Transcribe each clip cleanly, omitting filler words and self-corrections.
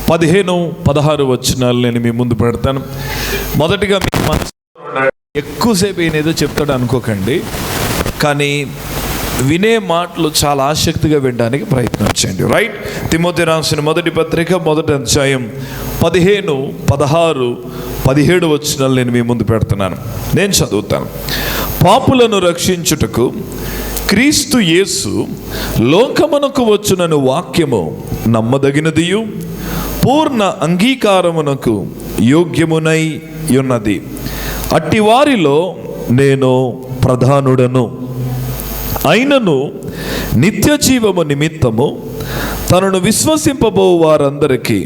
15, 16 వచనాలు నేను మీ ముందు పెడతాను. మొదటిగా మీ మనసు ఎక్కువసేపు ఏదో చెప్తాడు అనుకోకండి, కానీ వినే మాటలు చాలా ఆసక్తిగా వినడానికి ప్రయత్నం చేయండి. రైట్? తిమోతి రాసిన మొదటి పత్రిక 1వ అధ్యాయం 15, 16, 17 వచనాలు నేను మీ ముందు పెడుతున్నాను. నేను చదువుతాను. పాపులను రక్షించుటకు క్రీస్తు యేసు లోకమునకు వచ్చునను వాక్యము నమ్మదగినదియు పూర్ణ అంగీకారమునకు యోగ్యమునై ఉన్నది. అట్టి వారిలో నేను ప్రధానుడను. అయినను నిత్య జీవము నిమిత్తము తనను విశ్వసింపబో వారందరికీ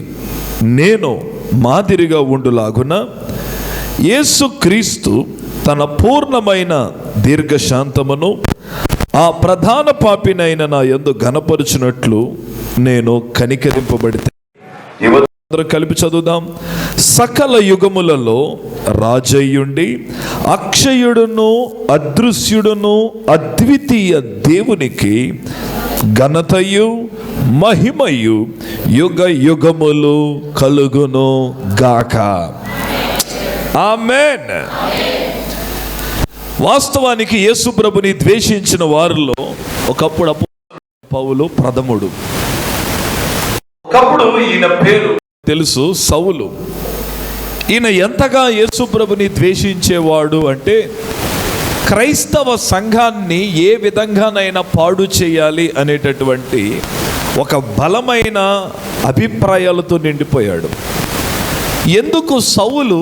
నేను మాదిరిగా ఉండులాగున యేసు క్రీస్తు తన పూర్ణమైన దీర్ఘశాంతమును ఆ ప్రధాన పాపినైన నా యందు ఘనపరుచునట్లు నేను కనికరింపబడితే. అందరూ కలిపి చదువుదాం. సకల యుగములలో రాజయ్యుండి అక్షయుడును అదృశ్యుడును అద్వితీయ దేవునికి ఘనతయు మహిమయు యుగ యుగములు కలుగును గాక. ఆమేన్. వాస్తవానికి యేసు ప్రభుని ద్వేషించిన వారిలో ఒకప్పుడు పౌలు ప్రథముడు. ఒకప్పుడు ఈయన పేరు తెలుసు, సౌలు. ఈయన ఎంతగా యేసు ప్రభుని ద్వేషించేవాడు అంటే క్రైస్తవ సంఘాన్ని ఏ విధంగానైనా పాడు చేయాలి అనేటటువంటి ఒక బలమైన అభిప్రాయాలతో నిండిపోయాడు. ఎందుకు సౌలు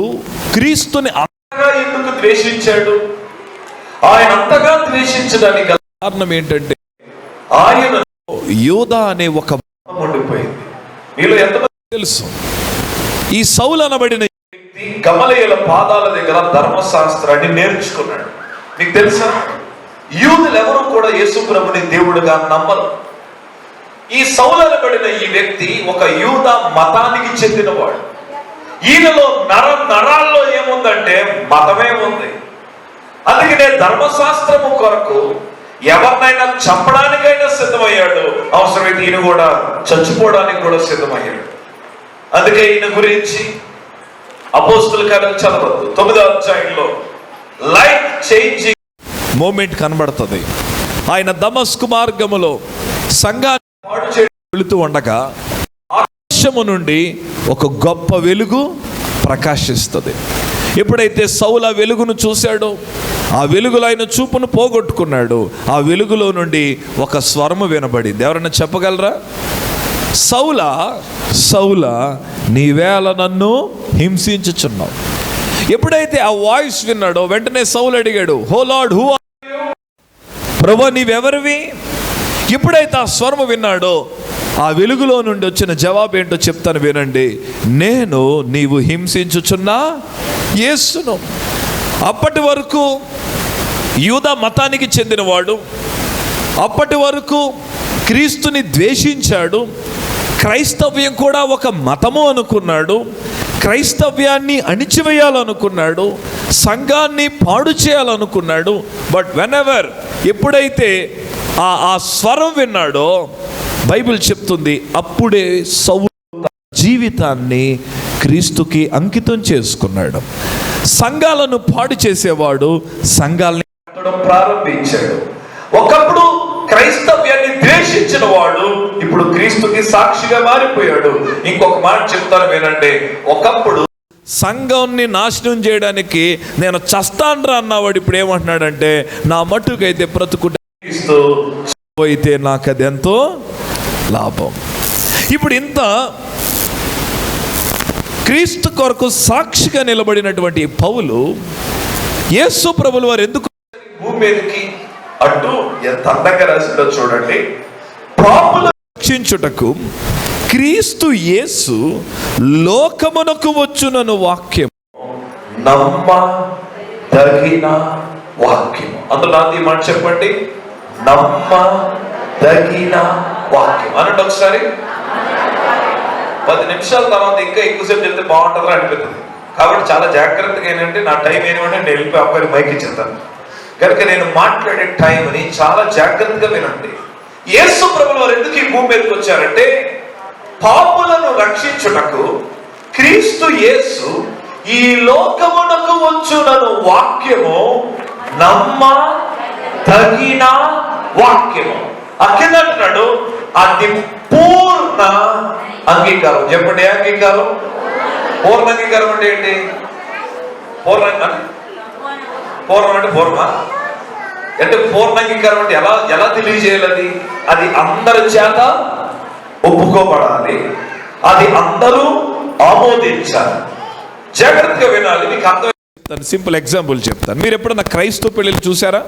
క్రీస్తుని అంతగా ఎందుకు ద్వేషించాడు? ఆయన అంతగా ద్వేషించడానికి కారణం ఏంటంటే ఆయన యూదా అనే ఒక ఉండిపోయింది. మీలో ఎంతమంది తెలుసు, ఈ సౌలు అనబడిన వ్యక్తి గమలీయేలు పాదాల దగ్గర ధర్మశాస్త్రాన్ని నేర్చుకున్నాడు. మీకు తెలుసా, యూదులు ఎవరు కూడా యేసు ప్రభుని దేవుడుగా నమ్మరు. ఈ సౌలు అనబడిన ఈ వ్యక్తి ఒక యూదా మతానికి చెందినవాడు. ఈయనలో నరాల్లో ఏముందంటే మతమే ఉంది. అందుకనే ధర్మశాస్త్రము కొరకు ఎవరినైనా చంపడానికైనా సిద్ధమయ్యాడు. అవసరమైతే ఈయన కూడా చచ్చిపోవడానికి కూడా సిద్ధమయ్యాడు. అందుకే ఈయన గురించి అపోస్తుల కార్యాలు చదవద్దు, 9వ అధ్యాయంలో లైఫ్ చేంజింగ్ మూమెంట్ కనబడుతుంది. ఆయన దమస్కు మార్గములో సంఘాన్ని పాడు చేయడం వెళుతూ ఉండగా ఆకాశము నుండి ఒక గొప్ప వెలుగు ప్రకాశిస్తుంది. ఎప్పుడైతే సౌలు ఆ వెలుగును చూశాడో ఆ వెలుగులో ఆయన చూపును పోగొట్టుకున్నాడు. ఆ వెలుగులో నుండి ఒక స్వరము వినబడింది. ఎవరైనా చెప్పగలరా? సౌలా సౌలా నీవేళ నన్ను హింసించుచున్నావు. ఎప్పుడైతే ఆ వాయిస్ విన్నాడో వెంటనే సౌలు అడిగాడు, హో లార్డ్, హూ ఆర్ యు? ప్రభువా, నీవెవరివి? ఎప్పుడైతే ఆ స్వరము విన్నాడో ఆ వెలుగులో నుండి వచ్చిన జవాబు ఏంటో చెప్తాను వినండి. నేను నీవు హింసించుచున్న యేసును. అప్పటి వరకు యూదా మతానికి చెందినవాడు, అప్పటి వరకు క్రీస్తుని ద్వేషించాడు. క్రైస్తవ్యం కూడా ఒక మతము అనుకున్నాడు. క్రైస్తవ్యాన్ని అణిచివేయాలనుకున్నాడు, సంఘాన్ని పాడు చేయాలనుకున్నాడు. బట్ వెనెవర్ ఎప్పుడైతే ఆ స్వరం విన్నాడో బైబిల్ చెప్తుంది, అప్పుడే సౌలు జీవితాన్ని క్రీస్తుకి అంకితం చేసుకున్నాడు. సంఘాలను పాడు చేసేవాడు సంఘాలని ప్రారంభించాడు. ఒకప్పుడు క్రైస్తవ్యాన్ని ద్వేషించిన వాడు ఇప్పుడు క్రీస్తుకి సాక్షిగా మారిపోయాడు. ఇంకొక మాట చెప్తాను వినండి. ఒకప్పుడు సంఘాన్ని నాశనం చేయడానికి నేను చస్తాన్రా అన్నవాడు ఇప్పుడు ఏమంటున్నాడంటే, నా మట్టుకైతే బ్రతుకుట క్రీస్తు అయితే నాకు అది ఎంతో లాభం. ఇప్పుడు ఇంత క్రీస్తు కొరకు సాక్షిగా నిలబడినటువంటి పౌలు యేసు ప్రభుల వారు ఎందుకు భూమి మీదకి అటు ఎంత అందంగా రాసిందో చూడండి. పాపులను రక్షించుటకు క్రీస్తు యేసు లోకమునకు వచ్చునను వాక్యం నమ్మదగిన వాక్యం. అందులో నాది మాట చెప్పండి, నమ్మదగిన వాక్యం అనండి ఒకసారి. 10 నిమిషాల తర్వాత ఇంకా ఎక్కువసేపు చెప్తే బాగుంటుందని అనిపిస్తుంది. కాబట్టి చాలా జాగ్రత్తగా ఏంటంటే నా టైం ఏమంటే నేను వెళ్ళిపోయి అబ్బాయి మైక్ ఇచ్చేస్తాను కనుక నేను మాట్లాడే టైంని చాలా జాగ్రత్తగా వినండి. యేసు ప్రభువు వారు ఎందుకు ఈ భూమి మీదకి వచ్చారంటే పాపులను రక్షించుటకు క్రీస్తు యేసు ఈ లోకమునకు వచ్చునను వాక్యము నమ్మ తగిన వాక్యము. అక్కిందంటున్నాడు అది పూర్ణ అంగీకారం. చెప్పండి, అంగీకారం. పూర్ణ అంగీకారం అంటే ఏంటి? పూర్ణ అంటే పూర్ణ అంటే పూర్ణ అంగీకారం అంటే ఎలా తెలియజేయాలి? అది అందరి చేత ఒప్పుకోబడాలి, అది అందరూ ఆమోదించాలి. జాగ్రత్తగా వినాలి. మీకు అర్థం. సింపుల్ ఎగ్జాంపుల్ చెప్తాను. మీరు ఎప్పుడన్నా క్రైస్తవ పెళ్ళిళ్ళు చూసారా?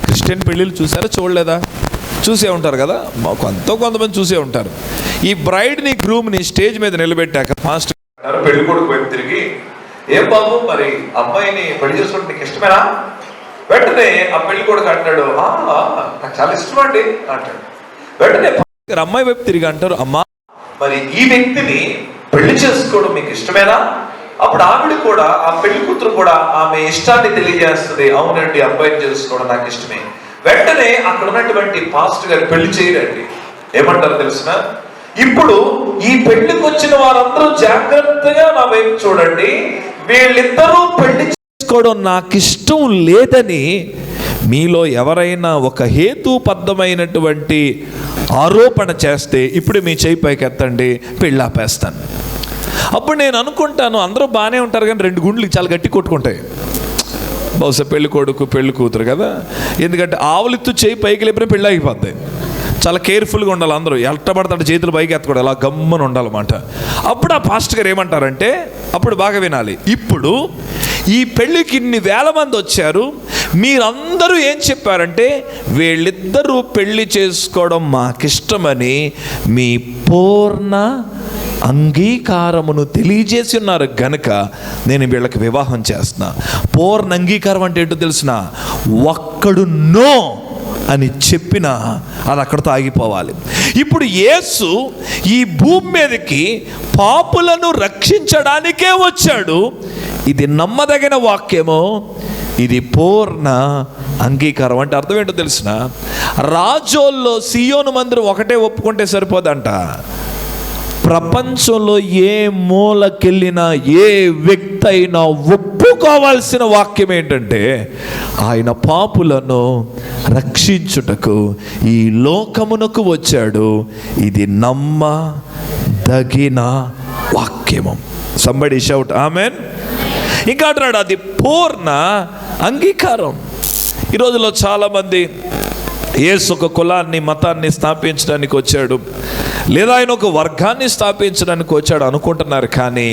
క్రిస్టియన్ పెళ్ళిళ్ళు చూసారా? చూడలేదా? చూసే ఉంటారు కదా, కొంతమంది చూసే ఉంటారు. ఈ బ్రైడ్ని గ్రూమ్ని స్టేజ్ మీద నిలబెట్టాక మాస్టర్ పెళ్లి కొడుకు వైపు తిరిగి, ఏం బాబు మరి అమ్మాయిని పెళ్లి చేసుకుంటే నీకు ఇష్టమేనా? వెంటనే ఆ పెళ్లి కొడుకు అంటాడు, నాకు చాలా ఇష్టం అండి అంటాడు. వెంటనే అమ్మాయి వైపు తిరిగి అంటారు, అమ్మా మరి ఈ వ్యక్తిని పెళ్లి చేసుకోవడం మీకు ఇష్టమేనా? అప్పుడు ఆవిడ కూడా, ఆ పెళ్లి కూతురు కూడా ఆమె ఇష్టాన్ని తెలియజేస్తుంది, అవునండి అబ్బాయిని చేసుకోవడం నాకు ఇష్టమే. వెంటనే అక్కడ ఉన్నటువంటి పాస్టర్ గారు పెళ్లి చేయరండి. ఏమంటారు తెలిసిన? ఇప్పుడు ఈ పెళ్లికి వచ్చిన వారందరూ జాగ్రత్తగా నా వైపు చూడండి, వీళ్ళిద్దరూ పెళ్లి చేసుకోవడం నాకు ఇష్టం లేదని మీలో ఎవరైనా ఒక హేతుబద్ధమైనటువంటి ఆరోపణ చేస్తే ఇప్పుడు మీ చేయి పైకి ఎత్తండి, పెళ్ళి ఆపేస్తాను. అప్పుడు నేను అనుకుంటాను అందరూ బాగానే ఉంటారు కానీ రెండు గుండ్లు చాలా గట్టి కొట్టుకుంటాయి. బహుశా పెళ్లి కొడుకు పెళ్లి కూతురు కదా, ఎందుకంటే ఆవులిత్తు చేయి పైకి లేపిన పెళ్ళి ఆగిపోద్ది. చాలా కేర్ఫుల్గా ఉండాలి అందరూ, ఎట్టబడతాడు చేతులు పైకి ఎత్తకూడదు, అలా గమ్మని ఉండాలన్నమాట. అప్పుడు ఆ పాస్టర్ గారు ఏమంటారంటే, అప్పుడు బాగా వినాలి, ఇప్పుడు ఈ పెళ్ళికి ఇన్ని వేల మంది వచ్చారు, మీరందరూ ఏం చెప్పారంటే వీళ్ళిద్దరూ పెళ్లి చేసుకోవడం మాకిష్టమని మీ పూర్ణ అంగీకారమును తెలియజేసి ఉన్నారు గనుక నేను వీళ్ళకి వివాహం చేస్తున్నా. పూర్ణ అంగీకారం అంటే ఏంటో తెలిసిన? ఒక్కడు నో అని చెప్పినా అది అక్కడితో ఆగిపోవాలి. ఇప్పుడు యేసు ఈ భూమి మీదకి పాపులను రక్షించడానికే వచ్చాడు. ఇది నమ్మదగిన వాక్యము, ఇది పూర్ణ అంగీకారం. అంటే అర్థం ఏంటో తెలిసిన? రాజోల్లో సియోను మందిరం ఒకటే ఒప్పుకుంటే సరిపోదంట. ప్రపంచంలో ఏ మూలకెళ్ళినా ఏ వ్యక్తి అయినా ఒప్పుకోవాల్సిన వాక్యం ఏంటంటే ఆయన పాపులను రక్షించుటకు ఈ లోకమునకు వచ్చాడు. ఇది నమ్మదగిన వాక్యము. Somebody shout amen. ఇంకా అంటున్నాడు అది పూర్ణ అంగీకారం. ఈ రోజుల్లో చాలామంది యేసు ఒక కులాన్ని మతాన్ని స్థాపించడానికి వచ్చాడు, లేదా ఆయన ఒక వర్గాన్ని స్థాపించడానికి వచ్చాడు అనుకుంటున్నారు. కానీ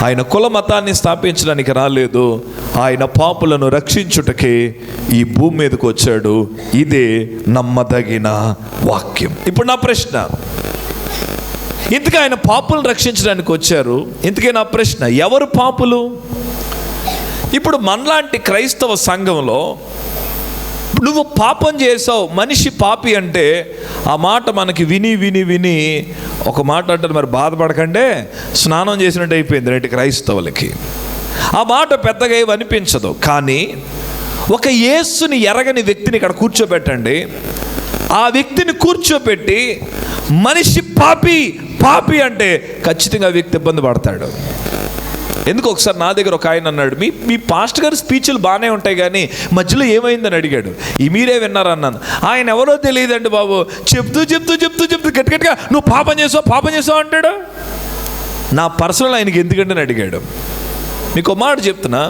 ఆయన కుల మతాన్ని స్థాపించడానికి రాలేదు, ఆయన పాపులను రక్షించుటకే ఈ భూమి మీదకి వచ్చాడు. ఇదే నమ్మదగిన వాక్యం. ఇప్పుడు నా ప్రశ్న, ఇంతకీ ఆయన పాపులను రక్షించడానికి వచ్చారు, ఇంతకీ నా ప్రశ్న, ఎవరు పాపులు? ఇప్పుడు మనలాంటి క్రైస్తవ సంఘంలో నువ్వు పాపం చేసావు, మనిషి పాపి అంటే ఆ మాట మనకి విని విని విని ఒక మాట అంటారు, మరి బాధపడకండే స్నానం చేసినట్టు అయిపోయింది నేటి క్రైస్తవులకి. ఆ మాట పెద్దగా ఏమి అనిపించదు. కానీ ఒక యేసుని ఎరగని వ్యక్తిని ఇక్కడ కూర్చోబెట్టండి, ఆ వ్యక్తిని కూర్చోబెట్టి మనిషి పాపి పాపి అంటే ఖచ్చితంగా ఆ వ్యక్తి ఇబ్బంది పడతాడు. ఎందుకు? ఒకసారి నా దగ్గర ఒక ఆయన అన్నాడు, మీ పాస్టర్ గారి స్పీచ్లు బాగానే ఉంటాయి కానీ మధ్యలో ఏమైందని అడిగాడు. ఈ మీరే విన్నారా అన్నాను. ఆయన ఎవరో తెలియదండి బాబు, చెప్తూ చెప్తూ చెప్తూ చెప్తూ గట్టిగా నువ్వు పాపం చేసావు అంటాడు. నా పర్సనల్ ఆయనకి ఎందుకంటే అడిగాడు. మీకు మాట చెప్తున్నా,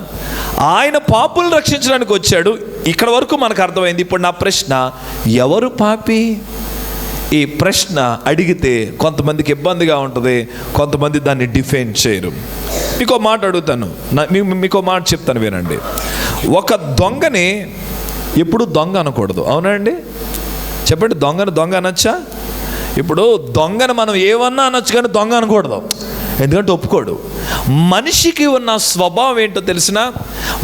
ఆయన పాపులను రక్షించడానికి వచ్చాడు. ఇక్కడ వరకు మనకు అర్థమైంది. ఇప్పుడు నా ప్రశ్న, ఎవరు పాపి? ఈ ప్రశ్న అడిగితే కొంతమందికి ఇబ్బందిగా ఉంటుంది, కొంతమంది దాన్ని డిఫైన్ చేయరు. మీకో మాట అడుగుతాను, మీకో మాట చెప్తాను వినండి. ఒక దొంగని ఎప్పుడు దొంగ అనకూడదు, అవునండి? చెప్పండి, దొంగ అనొచ్చా? ఇప్పుడు దొంగను మనం ఏమన్నా అనొచ్చు కానీ దొంగ అనకూడదు, ఎందుకంటే ఒప్పుకోడు. మనిషికి ఉన్న స్వభావం ఏంటో తెలిసిన?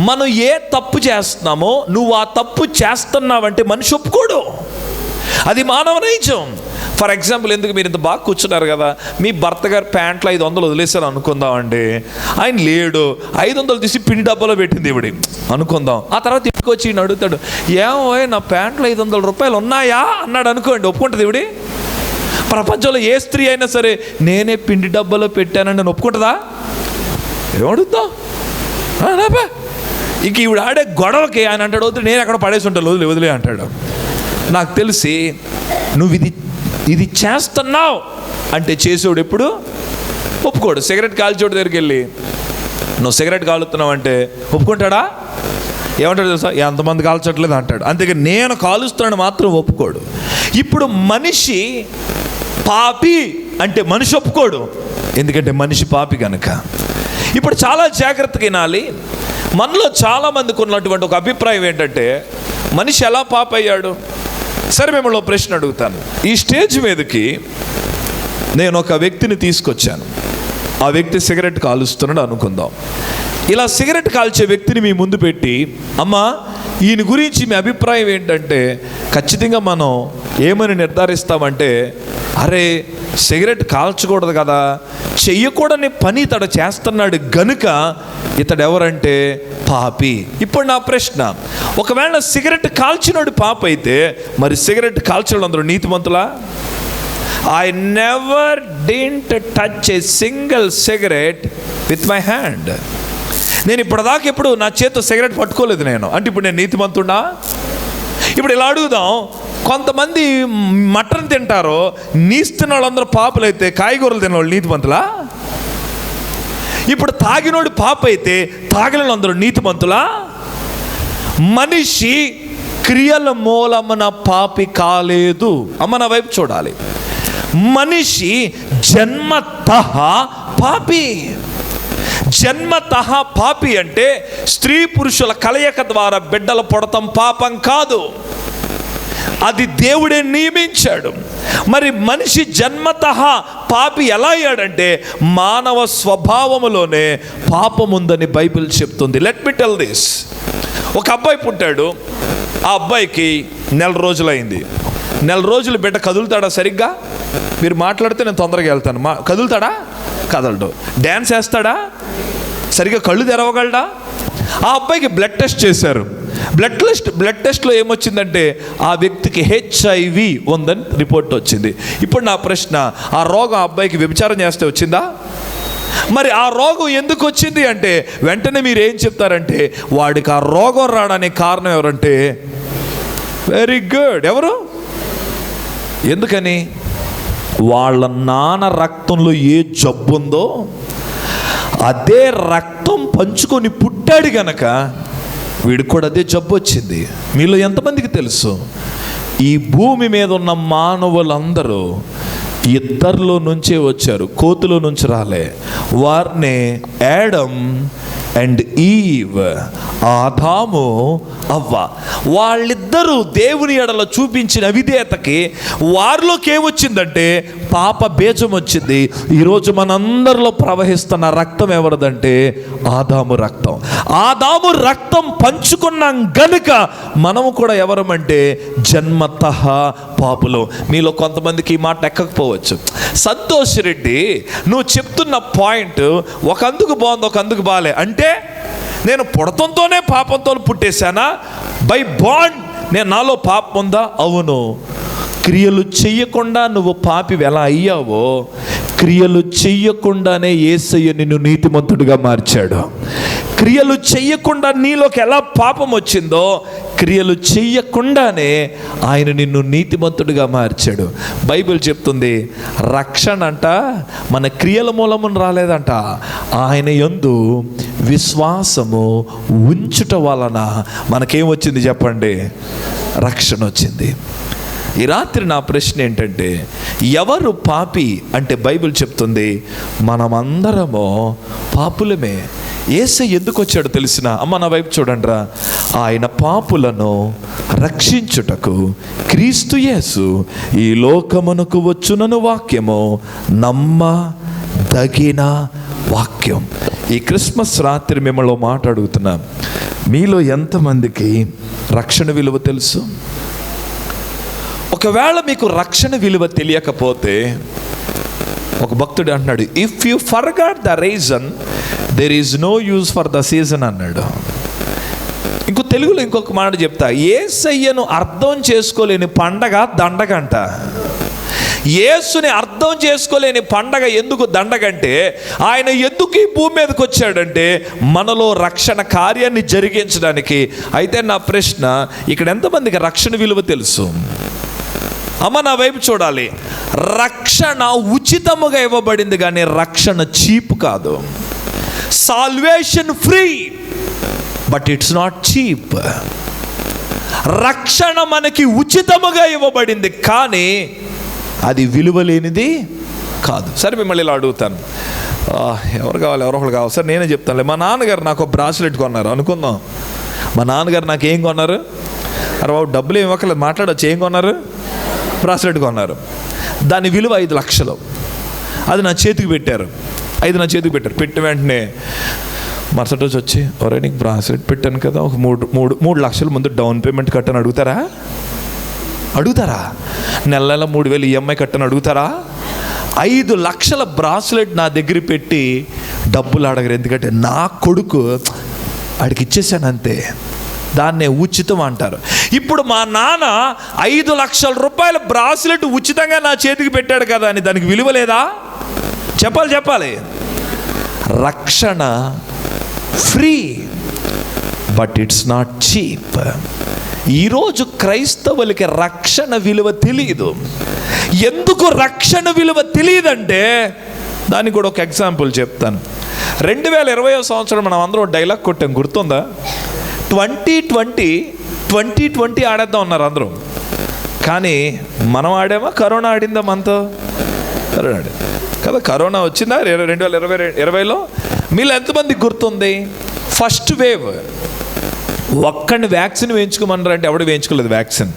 మనం ఏ తప్పు చేస్తున్నామో నువ్వు ఆ తప్పు చేస్తున్నావంటే మనిషి ఒప్పుకోడు. అది మానవ నైజం. ఫర్ ఎగ్జాంపుల్, ఎందుకు మీరు ఇంత బాగా కూర్చున్నారు కదా, మీ భర్త గారు ప్యాంట్లో 500 వదిలేసారు అనుకుందామండి. ఆయన లేడు, 500 తీసి పిండి డబ్బాలో పెట్టింది ఇవిడి అనుకుందాం. ఆ తర్వాత ఇంటికి వచ్చి ఈయన అడుగుతాడు, ఏమో నా ప్యాంట్లో 500 రూపాయలు ఉన్నాయా అన్నాడు అనుకోండి, ఒప్పుకుంటుంది ఇవిడి. ప్రపంచంలో ఏ స్త్రీ అయినా సరే నేనే పిండి డబ్బాలో పెట్టానని నేను ఒప్పుకుంటుందా? ఏమడుగుతావు? ఇంక ఈవిడ ఆడే గొడవకి ఆయన అంటాడు, వద్దు నేను ఎక్కడ పడేసి ఉంటాను, వదిలే అంటాడు. నాకు తెలిసి నువ్వు ఇది చేస్తున్నావు అంటే చేసేవాడు ఎప్పుడు ఒప్పుకోడు. సిగరెట్ కాల్చేవాడు దగ్గరికి వెళ్ళి నువ్వు సిగరెట్ కాలుతున్నావు అంటే ఒప్పుకుంటాడా? ఏమంటాడు తెలుసా? ఎంతమంది కాల్చట్లేదు అంటాడు. అంతేగా నేను కాలుస్తున్నాను మాత్రం ఒప్పుకోడు. ఇప్పుడు మనిషి పాపి అంటే మనిషి ఒప్పుకోడు, ఎందుకంటే మనిషి పాపి కనుక. ఇప్పుడు చాలా జాగ్రత్తగా వినాలి. మనలో చాలామందికి ఉన్నటువంటి ఒక అభిప్రాయం ఏంటంటే మనిషి ఎలా పాపి అయ్యాడు? సరే, మిమ్మల్ని ఒక ప్రశ్న అడుగుతాను. ఈ స్టేజ్ మీదకి నేను ఒక వ్యక్తిని తీసుకొచ్చాను. ఆ వ్యక్తి సిగరెట్ కాలుస్తున్నాడు అనుకుందాం. ఇలా సిగరెట్ కాల్చే వ్యక్తిని మీ ముందు పెట్టి, అమ్మా ఈయన గురించి మీ అభిప్రాయం ఏంటంటే, ఖచ్చితంగా మనం ఏమని నిర్ధారిస్తామంటే, అరే సిగరెట్ కాల్చకూడదు కదా, చెయ్యకూడని పని ఇతడు చేస్తున్నాడు గనుక ఇతడు ఎవరంటే పాపి. ఇప్పుడు నా ప్రశ్న, ఒకవేళ సిగరెట్ కాల్చినోడు పాపి అయితే మరి సిగరెట్ కాల్చడం అందరూ నీతిమంతులా? I never didn't touch a single cigarette with my hand. నేను ఇప్పటిదాకా ఎప్పుడు నా చేతితో సిగరెట్ పట్టుకోలేదు నేను అంటే ఇప్పుడు నేను నీతిమంతుడా? ఇప్పుడు ఇలా అడుగుదాం, కొంతమంది మటన్ తింటారో నీస్తున్న వాళ్ళందరూ పాపులైతే కాయగూరలు తిన్న వాళ్ళు నీతిమంతులా? ఇప్పుడు తాగినోడు పాప అయితే తాగిన వాళ్ళందరూ నీతిమంతులా? మనిషి క్రియల మూలమున పాపి కాలేదు. అమ్మ నా వైపు చూడాలి. మనిషి జన్మతః పాపి. జన్మతః పాపి అంటే స్త్రీ పురుషుల కలయిక ద్వారా బిడ్డలు పుడతాం పాపం కాదు, అది దేవుడే నియమించాడు. మరి మనిషి జన్మతః పాపి ఎలా అయ్యాడంటే మానవ స్వభావములోనే పాపం ఉందని బైబిల్ చెప్తుంది. Let me tell this. ఒక అబ్బాయి పుట్టాడు. ఆ అబ్బాయికి 4 రోజులైంది. 4 రోజులు బిడ్డ కదులుతాడా సరిగ్గా? మీరు మాట్లాడితే నేను తొందరగా వెళ్తాను. కదులుతాడా? కదలడు. డ్యాన్స్ వేస్తాడా? సరిగ్గా కళ్ళు తెరవగలడా? ఆ అబ్బాయికి బ్లడ్ టెస్ట్ చేశారు. బ్లడ్ టెస్ట్లో ఏమొచ్చిందంటే ఆ వ్యక్తికి HIV ఉందని రిపోర్ట్ వచ్చింది. ఇప్పుడు నా ప్రశ్న, ఆ రోగం ఆ అబ్బాయికి వ్యభిచారం చేస్తే వచ్చిందా? మరి ఆ రోగం ఎందుకు వచ్చింది అంటే వెంటనే మీరు ఏం చెప్తారంటే వాడికి ఆ రోగం రావడానికి కారణం ఎవరంటే వెరీ గుడ్, ఎవరు? ఎందుకని? వాళ్ళ నాన్న రక్తంలో ఏ జబ్బు ఉందో అదే రక్తం పంచుకొని పుట్టాడు గనక వీడికి కూడా అదే జబ్బు వచ్చింది. మీలో ఎంతమందికి తెలుసు ఈ భూమి మీద ఉన్న మానవులందరూ ఇద్దరిలో నుంచే వచ్చారు, కోతిలో నుంచి రాలే. వారిని యాడమ్ అండ్ ఈవ్, ఆదాము అవ్వ, వాళ్ళిద్దరూ దేవుని ఎడల చూపించిన అవిధేయతకి వారిలోకి ఏమొచ్చిందంటే పాప బీజం వచ్చింది. ఈరోజు మనందరిలో ప్రవహిస్తున్న రక్తం ఎవరిదంటే ఆదాము రక్తం. ఆదాము రక్తం పంచుకున్నాం గనుక మనము కూడా ఎవరమంటే జన్మతః పాపులు. మీలో కొంతమందికి ఈ మాట ఎక్కకపోవచ్చు. సంతోష్ రెడ్డి, నువ్వు చెప్తున్న పాయింట్ ఒక అందుకు బాగుంది, ఒక అందుకు బాలే. అంటే నేను పుడతంతోనే పాపంతో పుట్టేశానా? బై బాండ్ నేను నాలో పాపం ఉందా? అవును. క్రియలు చెయ్యకుండా నువ్వు పాపి ఎలా అయ్యావో క్రియలు చెయ్యకుండానే యేసయ్య నిన్ను నీతిమంతుడిగా మార్చాడు. క్రియలు చెయ్యకుండా నీలోకి ఎలా పాపం వచ్చిందో క్రియలు చెయ్యకుండానే ఆయన నిన్ను నీతిమంతుడిగా మార్చాడు. బైబిల్ చెప్తుంది రక్షణ అంట మన క్రియల మూలమున రాలేదంట, ఆయన యందు విశ్వాసము ఉంచుట వలన మనకేమొచ్చింది చెప్పండి? రక్షణ వచ్చింది. ఈ రాత్రి నా ప్రశ్న ఏంటంటే ఎవరు పాపి అంటే బైబిల్ చెప్తుంది మనమందరము పాపులమే. యేసయ్య ఎందుకు వచ్చాడు తెలిసిన? అమ్మ నా వైపు చూడండి రా. ఆయన పాపులను రక్షించుటకు క్రీస్తు యేసు ఈ లోకమునకు వచ్చునను వాక్యము నమ్మదగిన వాక్యం. ఈ క్రిస్మస్ రాత్రి మిమ్మల్ని మాట అడుగుతున్నా, మీలో ఎంతమందికి రక్షణ విలువ తెలుసు? ఒకవేళ మీకు రక్షణ విలువ తెలియకపోతే ఒక భక్తుడు అంటున్నాడు, if you forgot the reason there is no use for the season అన్నాడు. తెలుగులో ఇంకొక మాట చెప్తా, యేసయ్యను అర్థం చేసుకోలేని పండగ దండగంట. యేసుని అర్థం చేసుకోలేని పండగ ఎందుకు దండగంటే, ఆయన ఎందుకు ఈ భూమి మీదకి వచ్చాడంటే మనలో రక్షణ కార్యాన్ని జరిగించడానికి. అయితే నా ప్రశ్న, ఇక్కడ ఎంతమందికి రక్షణ విలువ తెలుసు? అమ్మ నా వైపు చూడాలి. రక్షణ ఉచితముగా ఇవ్వబడింది, కానీ రక్షణ చీప్ కాదు. Salvation free, but it's not cheap. రక్షణ మనకి ఉచితముగా ఇవ్వబడింది, కానీ అది విలువ లేనిది కాదు. సరే మిమ్మల్ని ఇలా అడుగుతాను, ఎవరు కావాలి? ఎవరో ఒకరు కావాలి. సార్ నేనే చెప్తానులే. మా నాన్నగారు నాకు బ్రాస్లెట్ కొన్నారు అనుకుందాం. మా నాన్నగారు నాకు ఏం కొన్నారు? అరే బాబు, డబ్బులు ఏమి ఇవ్వకలేదు, మాట్లాడచ్చు. ఏం కొన్నారు? బ్రాస్లెట్ కొన్నారు. దాని విలువ 5 లక్షలు. అది నా చేతికి పెట్టారు. 5 నా చేతికి పెట్టారు. పెట్టిన వెంటనే మరుసటి రోజు వచ్చి, ఒరే నీకు బ్రాస్లెట్ పెట్టాను కదా, ఒక 3 లక్షలు ముందు డౌన్ పేమెంట్ కట్టని అడుగుతారా? నెల నెల 3,000 ఈఎంఐ కట్టని అడుగుతారా? 5 లక్షల బ్రాస్లెట్ నా దగ్గర పెట్టి డబ్బులు అడగరు. ఎందుకంటే నా కొడుకు ఆడికి ఇచ్చేసాను అంతే. దాన్నే ఉచితం అంటారు. ఇప్పుడు మా నాన్న 5 లక్షల రూపాయల బ్రాస్లెట్ ఉచితంగా నా చేతికి పెట్టాడు కదా అని దానికి విలువ లేదా? చెప్పాలి. రక్షణ free, but it's not cheap. ఈరోజు క్రైస్తవులకి రక్షణ విలువ తెలియదు. ఎందుకు రక్షణ విలువ తెలియదంటే దానికి కూడా ఒక ఎగ్జాంపుల్ చెప్తాను. 2020 సంవత్సరం మనం అందరం డైలాగ్ కొట్టాం, గుర్తుందా? 2020 ఆడేద్దాం అన్నారు అందరూ. కానీ మనం ఆడామా? కరోనా ఆడిందా మనతో? కరోనా ఆడింది కదా. కరోనా వచ్చిందా 2020లో? మీలో ఎంతమందికి గుర్తుంది? ఫస్ట్ వేవ్ ఒక్కడిని వ్యాక్సిన్ వేయించుకోమన్నారు అంటే ఎవడు వేయించుకోలేదు వ్యాక్సిన్.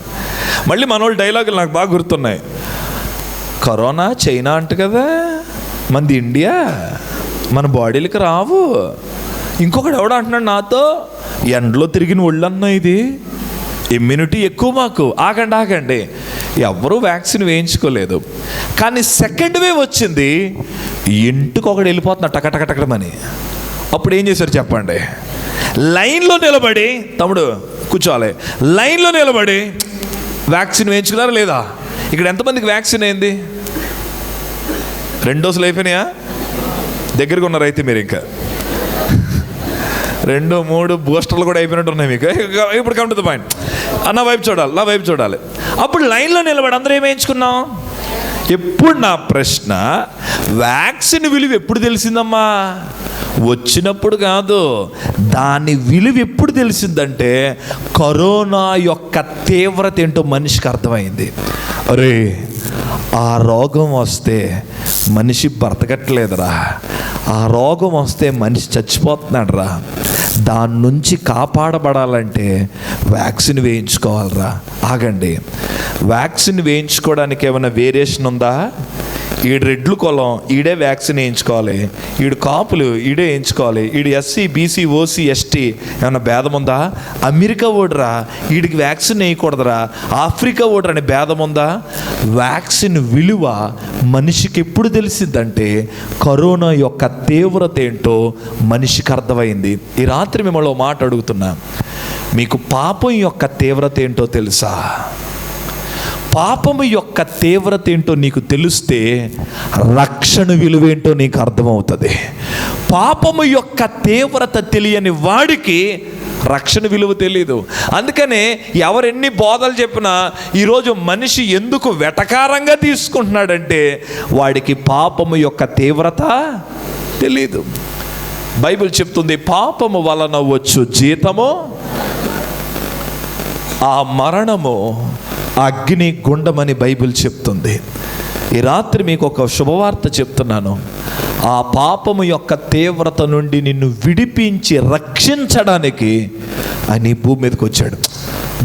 మళ్ళీ మన వాళ్ళు డైలాగులు నాకు బాగా గుర్తున్నాయి. కరోనా చైనా అంట కదా, మనది ఇండియా, మన బాడీలకి రావు. ఇంకొకటి ఎవడో అంటున్నాడు నాతో, ఎండలో తిరిగిన ఒళ్ళన్నా ఇది, ఇమ్యూనిటీ ఎక్కువ మాకు. ఆగండి, ఎవరు వ్యాక్సిన్ వేయించుకోలేదు. కానీ సెకండ్ వేవ్ వచ్చింది, ఇంటికి ఒకటి వెళ్ళిపోతున్నా టకటకటకమని. అప్పుడు ఏం చేశారు చెప్పండి? లైన్లో నిలబడి, తమ్ముడు కూర్చోవాలి, లైన్లో నిలబడి వ్యాక్సిన్ వేయించుకున్నారా లేదా? ఇక్కడ ఎంతమందికి వ్యాక్సిన్ అయింది? 2 డోసులు అయిపోయినాయా? దగ్గరగా ఉన్నారు అయితే మీరు. ఇంకా 2, 3 బూస్టర్లు కూడా అయిపోయినట్టు ఉన్నాయి మీకు. ఇప్పుడు కమ్ టు ద పాయింట్. నా వైపు చూడాలి. అప్పుడు లైన్లో నిలబడి అందరూ ఏం వేయించుకున్నాం? ఎప్పుడు నా ప్రశ్న, వ్యాక్సిన్ విలువ ఎప్పుడు తెలిసిందమ్మా? వచ్చినప్పుడు కాదు. దాని విలువ ఎప్పుడు తెలిసిందంటే కరోనా యొక్క తీవ్రత ఏంటో మనిషికి అర్థమైంది. అరే, ఆ రోగం వస్తే మనిషి బ్రతకట్లేదురా, ఆ రోగం వస్తే మనిషి చచ్చిపోతున్నాడు రా, దాని నుంచి కాపాడబడాలంటే వ్యాక్సిన్ వేయించుకోవాలరా. ఆగండి, వ్యాక్సిన్ వేయించుకోవడానికి ఏమైనా వేరియేషన్ ఉందా? ఈడు రెడ్లు కులం, ఈడే వ్యాక్సిన్ వేయించుకోవాలి, ఈడు కాపులు ఈడే వేయించుకోవాలి, ఈడు ఎస్సీ బీసీ ఓసీ ఎస్టీ ఏమైనా భేదం ఉందా? అమెరికా ఓడరా, వీడికి వ్యాక్సిన్ వేయకూడదురా, ఆఫ్రికా ఓడరా అని భేదం ఉందా? వ్యాక్సిన్ విలువ మనిషికి ఎప్పుడు తెలిసిందంటే కరోనా యొక్క తీవ్రత ఏంటో మనిషికి అర్థమైంది. ఈ రాత్రి మిమ్మల్ని ఒక మాట అడుగుతున్నా, మీకు పాపం యొక్క తీవ్రత ఏంటో తెలుసా? పాపము యొక్క తీవ్రత ఏంటో నీకు తెలిస్తే రక్షణ విలువేంటో నీకు అర్థమవుతుంది. పాపము యొక్క తీవ్రత తెలియని వాడికి రక్షణ విలువ తెలియదు. అందుకనే ఎవరెన్ని బోధలు చెప్పినా ఈరోజు మనిషి ఎందుకు వెటకారంగా తీసుకుంటున్నాడంటే వాడికి పాపము యొక్క తీవ్రత తెలియదు. బైబిల్ చెప్తుంది, పాపము వలన వచ్చు జీతము ఆ మరణము అగ్ని గుండమని బైబిల్ చెప్తుంది. ఈ రాత్రి మీకు ఒక శుభవార్త చెప్తున్నాను. ఆ పాపము యొక్క తీవ్రత నుండి నిన్ను విడిపించి రక్షించడానికి ఆయన ఈ భూమి మీదకి వచ్చాడు.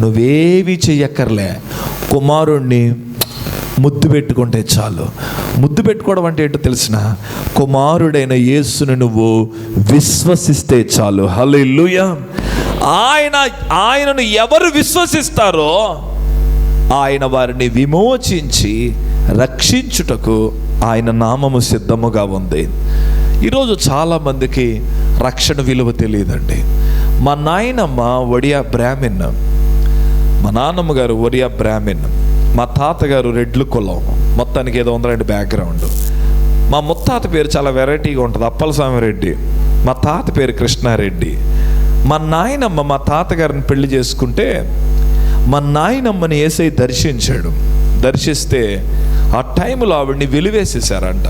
నువ్వేవి చెయ్యక్కర్లే, కుమారుణ్ణి ముద్దు పెట్టుకుంటే చాలు. ముద్దు పెట్టుకోవడం అంటే ఏంటో తెలిసిన, కుమారుడైన యేసును నువ్వు విశ్వసిస్తే చాలు. హల్లెలూయా. ఆయనను ఎవరు విశ్వసిస్తారో ఆయన వారిని విమోచించి రక్షించుటకు ఆయన నామము సిద్ధముగా ఉంది. ఈరోజు చాలామందికి రక్షణ విలువ తెలియదండి. మా నాయనమ్మ ఒడియా బ్రాహ్మిన్, మా నాన్నమ్మ గారు ఒడియా బ్రాహ్మిన్, మా తాతగారు రెడ్లు కులం. మొత్తానికి ఏదో ఉందండి బ్యాక్గ్రౌండ్. మా ముత్తాత పేరు చాలా వెరైటీగా ఉంటుంది, అప్పలస్వామి రెడ్డి. మా తాత పేరు కృష్ణారెడ్డి. మా నాయనమ్మ మా తాతగారిని పెళ్లి చేసుకుంటే మా నాయనమ్మని యేసయ్య దర్శించాడు. దర్శిస్తే ఆ టైంలో ఆవిడ్ని వెలివేసేసారంట.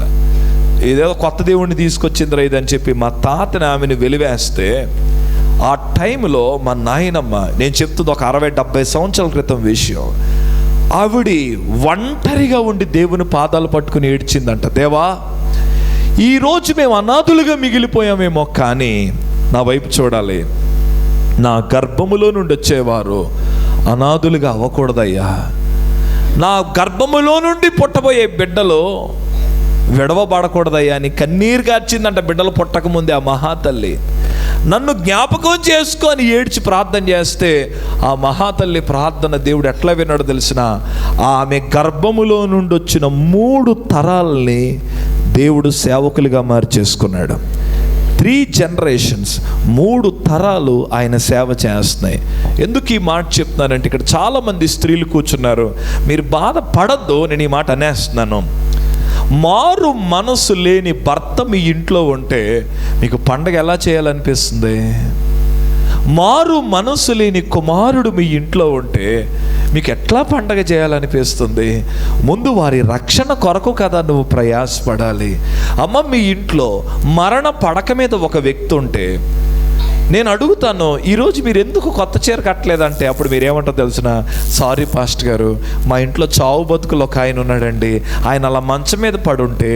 ఇదేదో కొత్త దేవుడిని తీసుకొచ్చిందిరా ఇదని చెప్పి మా తాతని ఆమెను వెలివేస్తే ఆ టైంలో మా నాయనమ్మ, నేను చెప్తుంది ఒక 60-70 సంవత్సరాల క్రితం విషయం, ఆవిడి ఒంటరిగా ఉండి దేవుని పాదాలు పట్టుకుని ఏడ్చిందంట. దేవా, ఈరోజు మేము అనాథులుగా మిగిలిపోయామేమో, కానీ నా వైపు చూడాలి, నా గర్భములో నుండి వచ్చేవారు అనాథులుగా అవ్వకూడదయ్యా. నా గర్భములో నుండి పుట్టబోయే బిడ్డలు విడవబడకూడదయ్యా అని కన్నీరు కార్చిందంట. బిడ్డలు పుట్టకముందే ఆ మహాతల్లి నన్ను జ్ఞాపకం చేసుకొని ఏడ్చి ప్రార్థన చేస్తే ఆ మహాతల్లి ప్రార్థన దేవుడు ఎట్లా విన్నాడో తెలిసిన, ఆమె గర్భములో నుండి వచ్చిన 3 తరాలని దేవుడు సేవకులుగా మార్చేసుకున్నాడు. 3 generations, 3 తరాలు ఆయన సేవ చేస్తున్నాయి. ఎందుకు ఈ మాట చెప్తున్నానంటే, ఇక్కడ చాలామంది స్త్రీలు కూర్చున్నారు. మీరు బాధపడద్దు, నేను ఈ మాట అనేస్తున్నాను. మారు మనసు లేని భర్త మీ ఇంట్లో ఉంటే మీకు పండగ ఎలా చేయాలనిపిస్తుంది? మారు మనసు లేని కుమారుడు మీ ఇంట్లో ఉంటే మీకు ఎట్లా పండగ చేయాలనిపిస్తుంది? ముందు వారి రక్షణ కొరకు కదా నువ్వు ప్రయాసపడాలి. అమ్మ, మీ ఇంట్లో మరణ పడక మీద ఒక వ్యక్తి ఉంటే నేను అడుగుతాను, ఈరోజు మీరు ఎందుకు కొత్త చీర కట్టలేదంటే అప్పుడు మీరు ఏమంటారో తెలిసిన, సారీ పాస్టర్ గారు, మా ఇంట్లో చావు బతుకులు ఒక ఆయన ఉన్నాడండి, ఆయన అలా మంచం మీద పడుంటే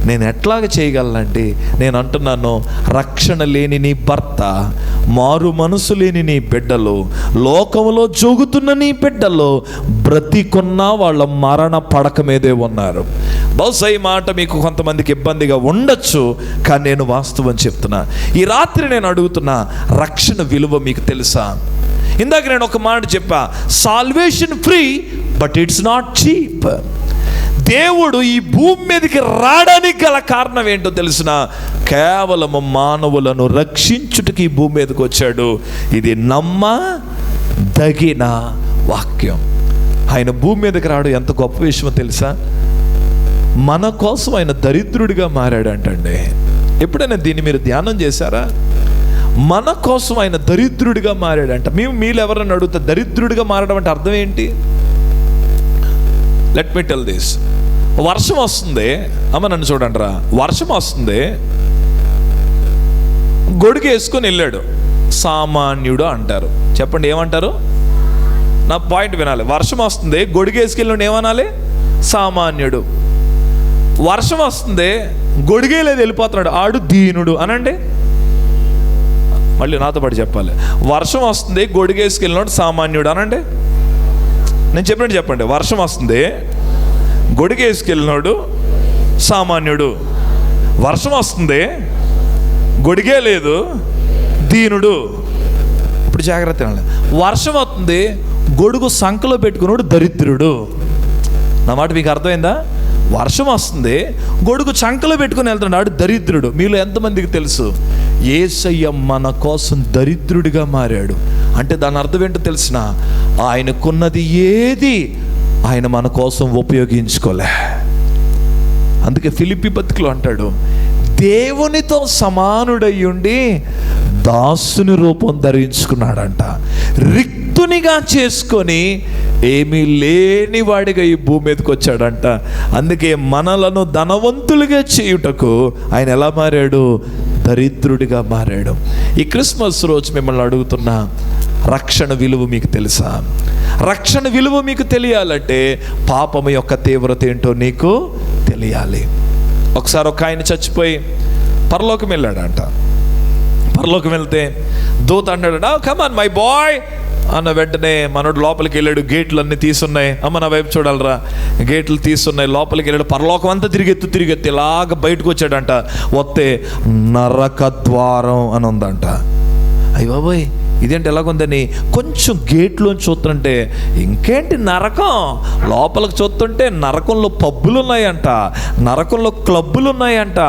నేను ఎట్లాగ చేయగలనండి. నేను అంటున్నాను, రక్షణ లేని నీ భర్త, మారు మనసు లేని నీ బిడ్డలు, లోకంలో జోగుతున్న నీ బిడ్డలు బ్రతికున్నా వాళ్ళ మరణ పడక మీదే ఉన్నారు. బహుశా ఈ మాట మీకు కొంతమందికి ఇబ్బందిగా ఉండొచ్చు, కానీ నేను వాస్తవం చెప్తున్నా. ఈ రాత్రి నేను అడుగుతున్నా, రక్షణ విలువ మీకు తెలుసా? ఇందాక నేను ఒక మాట చెప్పా, salvation free but it's not cheap. దేవుడు ఈ భూమి మీదకి రావడానికి గల కారణం ఏంటో తెలిసిన, కేవలము మానవులను రక్షించుటకి ఈ భూమి మీదకి వచ్చాడు. ఇది నమ్మదగిన వాక్యం. ఆయన భూమి మీదకి రావడం ఎంత గొప్ప విషయమో తెలుసా? మన కోసం ఆయన దరిద్రుడిగా మారాడంటండి. ఎప్పుడైనా దీన్ని మీరు ధ్యానం చేశారా? మన కోసం ఆయన దరిద్రుడిగా మారాడంట. మీరు ఎవరన్నా అడుగుతా, దరిద్రుడిగా మారడం అంటే అర్థం ఏంటి? Let me tell this. వర్షం వస్తుంది, అమ్మ నన్ను చూడండి రా, వర్షం వస్తుంది, గొడుగు వేసుకొని వెళ్ళాడు, సామాన్యుడు అంటారు. చెప్పండి, ఏమంటారు? నా పాయింట్ వినాలి. వర్షం వస్తుంది, గొడుగు వేసుకెళ్ళి ఏమనాలి? సామాన్యుడు. వర్షం వస్తుంది, గొడుగే లేదు, వెళ్ళిపోతున్నాడు, ఆడు దీనుడు అనండి. మళ్ళీ నాతో పాటు చెప్పాలి. వర్షం వస్తుంది, గొడుగేసుకెళ్ళినాడు సామాన్యుడు అనండి. నేను చెప్పినట్టు చెప్పండి. వర్షం వస్తుంది, గొడుగేసుకెళ్ళినాడు సామాన్యుడు. వర్షం వస్తుంది, గొడుగే లేదు, దీనుడు. ఇప్పుడు జాగ్రత్త వినాలి. వర్షం వస్తుంది, గొడుగు సంకలో పెట్టుకున్నాడు దరిద్రుడు. నా మాట మీకు అర్థమైందా? వర్షం వస్తుంది, గొడుగు చంకలో పెట్టుకుని వెళ్తున్నాడు దరిద్రుడు. మీలో ఎంతమందికి తెలుసు యేసయ్య మన కోసం దరిద్రుడిగా మారాడు అంటే దాని అర్థం ఏంటో తెలిసిన, ఆయనకున్నది ఏది ఆయన మన కోసం ఉపయోగించుకోలే. అందుకే ఫిలిప్పీ పత్రికలో అంటాడు, దేవునితో సమానుడయ్యుండి దాసుని రూపం ధరించుకున్నాడంట. రిక్తునిగా చేసుకొని ఏమీ లేని వాడిగా ఈ భూమి మీదకి వచ్చాడంట. అందుకే మనలను ధనవంతులుగా చేయుటకు ఆయన ఎలా మారాడు? దరిద్రుడిగా మారాడు. ఈ క్రిస్మస్ రోజు మిమ్మల్ని అడుగుతున్నా, రక్షణ విలువ మీకు తెలుసా? రక్షణ విలువ మీకు తెలియాలంటే పాపము యొక్క తీవ్రత ఏంటో నీకు తెలియాలి. ఒకసారి ఒక ఆయన చచ్చిపోయి పరలోకం వెళ్ళాడంట. పరలోకం వెళ్తే దూత అన్నాడు, కమాన్ మై బాయ్ అన్న వెంటనే మనోడు లోపలికి వెళ్ళాడు. గేట్లు అన్నీ తీసున్నాయి, అమ్మ నా వైపు చూడాలరా, గేట్లు తీసున్నాయి. లోపలికి వెళ్ళాడు, పరలోకం అంతా తిరిగెత్తి ఇలాగ బయటకు వచ్చాడంట. వస్తే నరక ద్వారం అని ఉందంట. అయ్య బాబోయ్, ఇదేంటి ఎలాగుందని కొంచెం గేట్లోంచి చూస్తుంటే ఇంకేంటి నరకం, లోపలికి చూస్తుంటే నరకంలో పబ్బులు ఉన్నాయంట, నరకంలో క్లబ్బులు ఉన్నాయంట,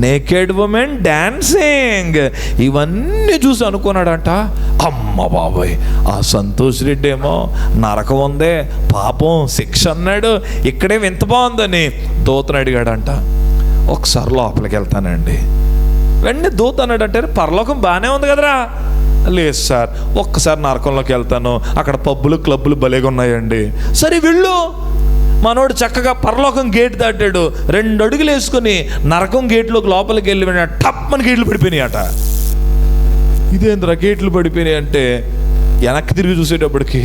నేకెడ్ ఉమెన్ డాన్సింగ్, ఇవన్నీ చూసి అనుకున్నాడంట, అమ్మ బాబోయ్ ఆ సంతోష్ రెడ్డి ఏమో నరకం ఉందే, పాపం శిక్ష అన్నాడు, ఇక్కడేమి ఇంత బాగుందని దూతను అడిగాడంట. ఒకసారి లోపలికి వెళ్తానండి. వెంటనే దూత అన్నాడంటే పరలోకం బాగానే ఉంది కదరా. లేదు సార్, ఒక్కసారి నరకంలోకి వెళ్తాను, అక్కడ పబ్బులు క్లబ్బులు భలేగా ఉన్నాయండి. సరే వెళ్ళు. మనోడు చక్కగా పరలోకం గేట్ దాటాడు, 2 అడుగులు వేసుకుని నరకం గేట్లోకి లోపలికి వెళ్ళి టప్పని గేట్లు పడిపోయినాయి అట. ఇదేంద్రా గేట్లు పడిపోయినాయి అంటే వెనక్కి తిరిగి చూసేటప్పటికి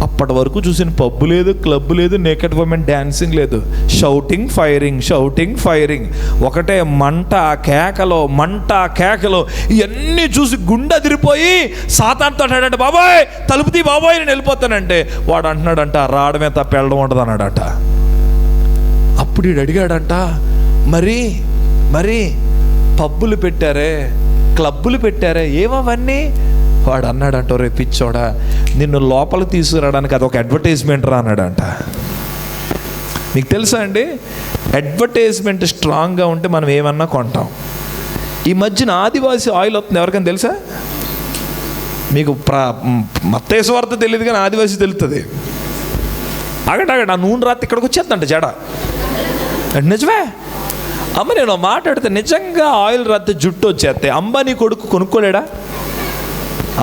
అప్పటి వరకు చూసిన పబ్బు లేదు, క్లబ్ లేదు, నేకెడ్ ఉమెన్ డాన్సింగ్ లేదు, షౌటింగ్ ఫైరింగ్, ఒకటే మంట కేకలు, ఇవన్నీ చూసి గుండె అదిరిపోయి సాతానుతో అంటాడంటే, బాబాయ్ తలుపుతీ బాబాయ్ నేను వెళ్ళిపోతానంటే, వాడు అంటున్నాడంట రావడమే తప్ప వెళ్ళడం ఉండదు అన్నాడట. అప్పుడు వీడు అడిగాడంట, మరి పబ్బులు పెట్టారే, క్లబ్బులు పెట్టారే, ఏమవన్నీ? వాడు అన్నాడంట, రేపు పిచ్చోడా నిన్ను లోపలికి తీసుకురావడానికి అదొక అడ్వర్టైజ్మెంట్ రా అన్నాడంట. మీకు తెలుసా అండి, అడ్వర్టైజ్మెంట్ స్ట్రాంగ్గా ఉంటే మనం ఏమన్నా కొంటాం. ఈ మధ్యన ఆదివాసి ఆయిల్ వస్తుంది, ఎవరికైనా తెలుసా? మీకు మత్తయి సువార్త తెలియదు కానీ ఆదివాసి తెలుస్తుంది. అగడ నూనె రాత్రి ఇక్కడికి వచ్చేద్దంట జడ. నిజమే అమ్మ, నేను మాట్లాడితే నిజంగా ఆయిల్ రాత్రి జుట్టు వచ్చేస్తే అంబానీ కొడుకు కొనుక్కోలేడా?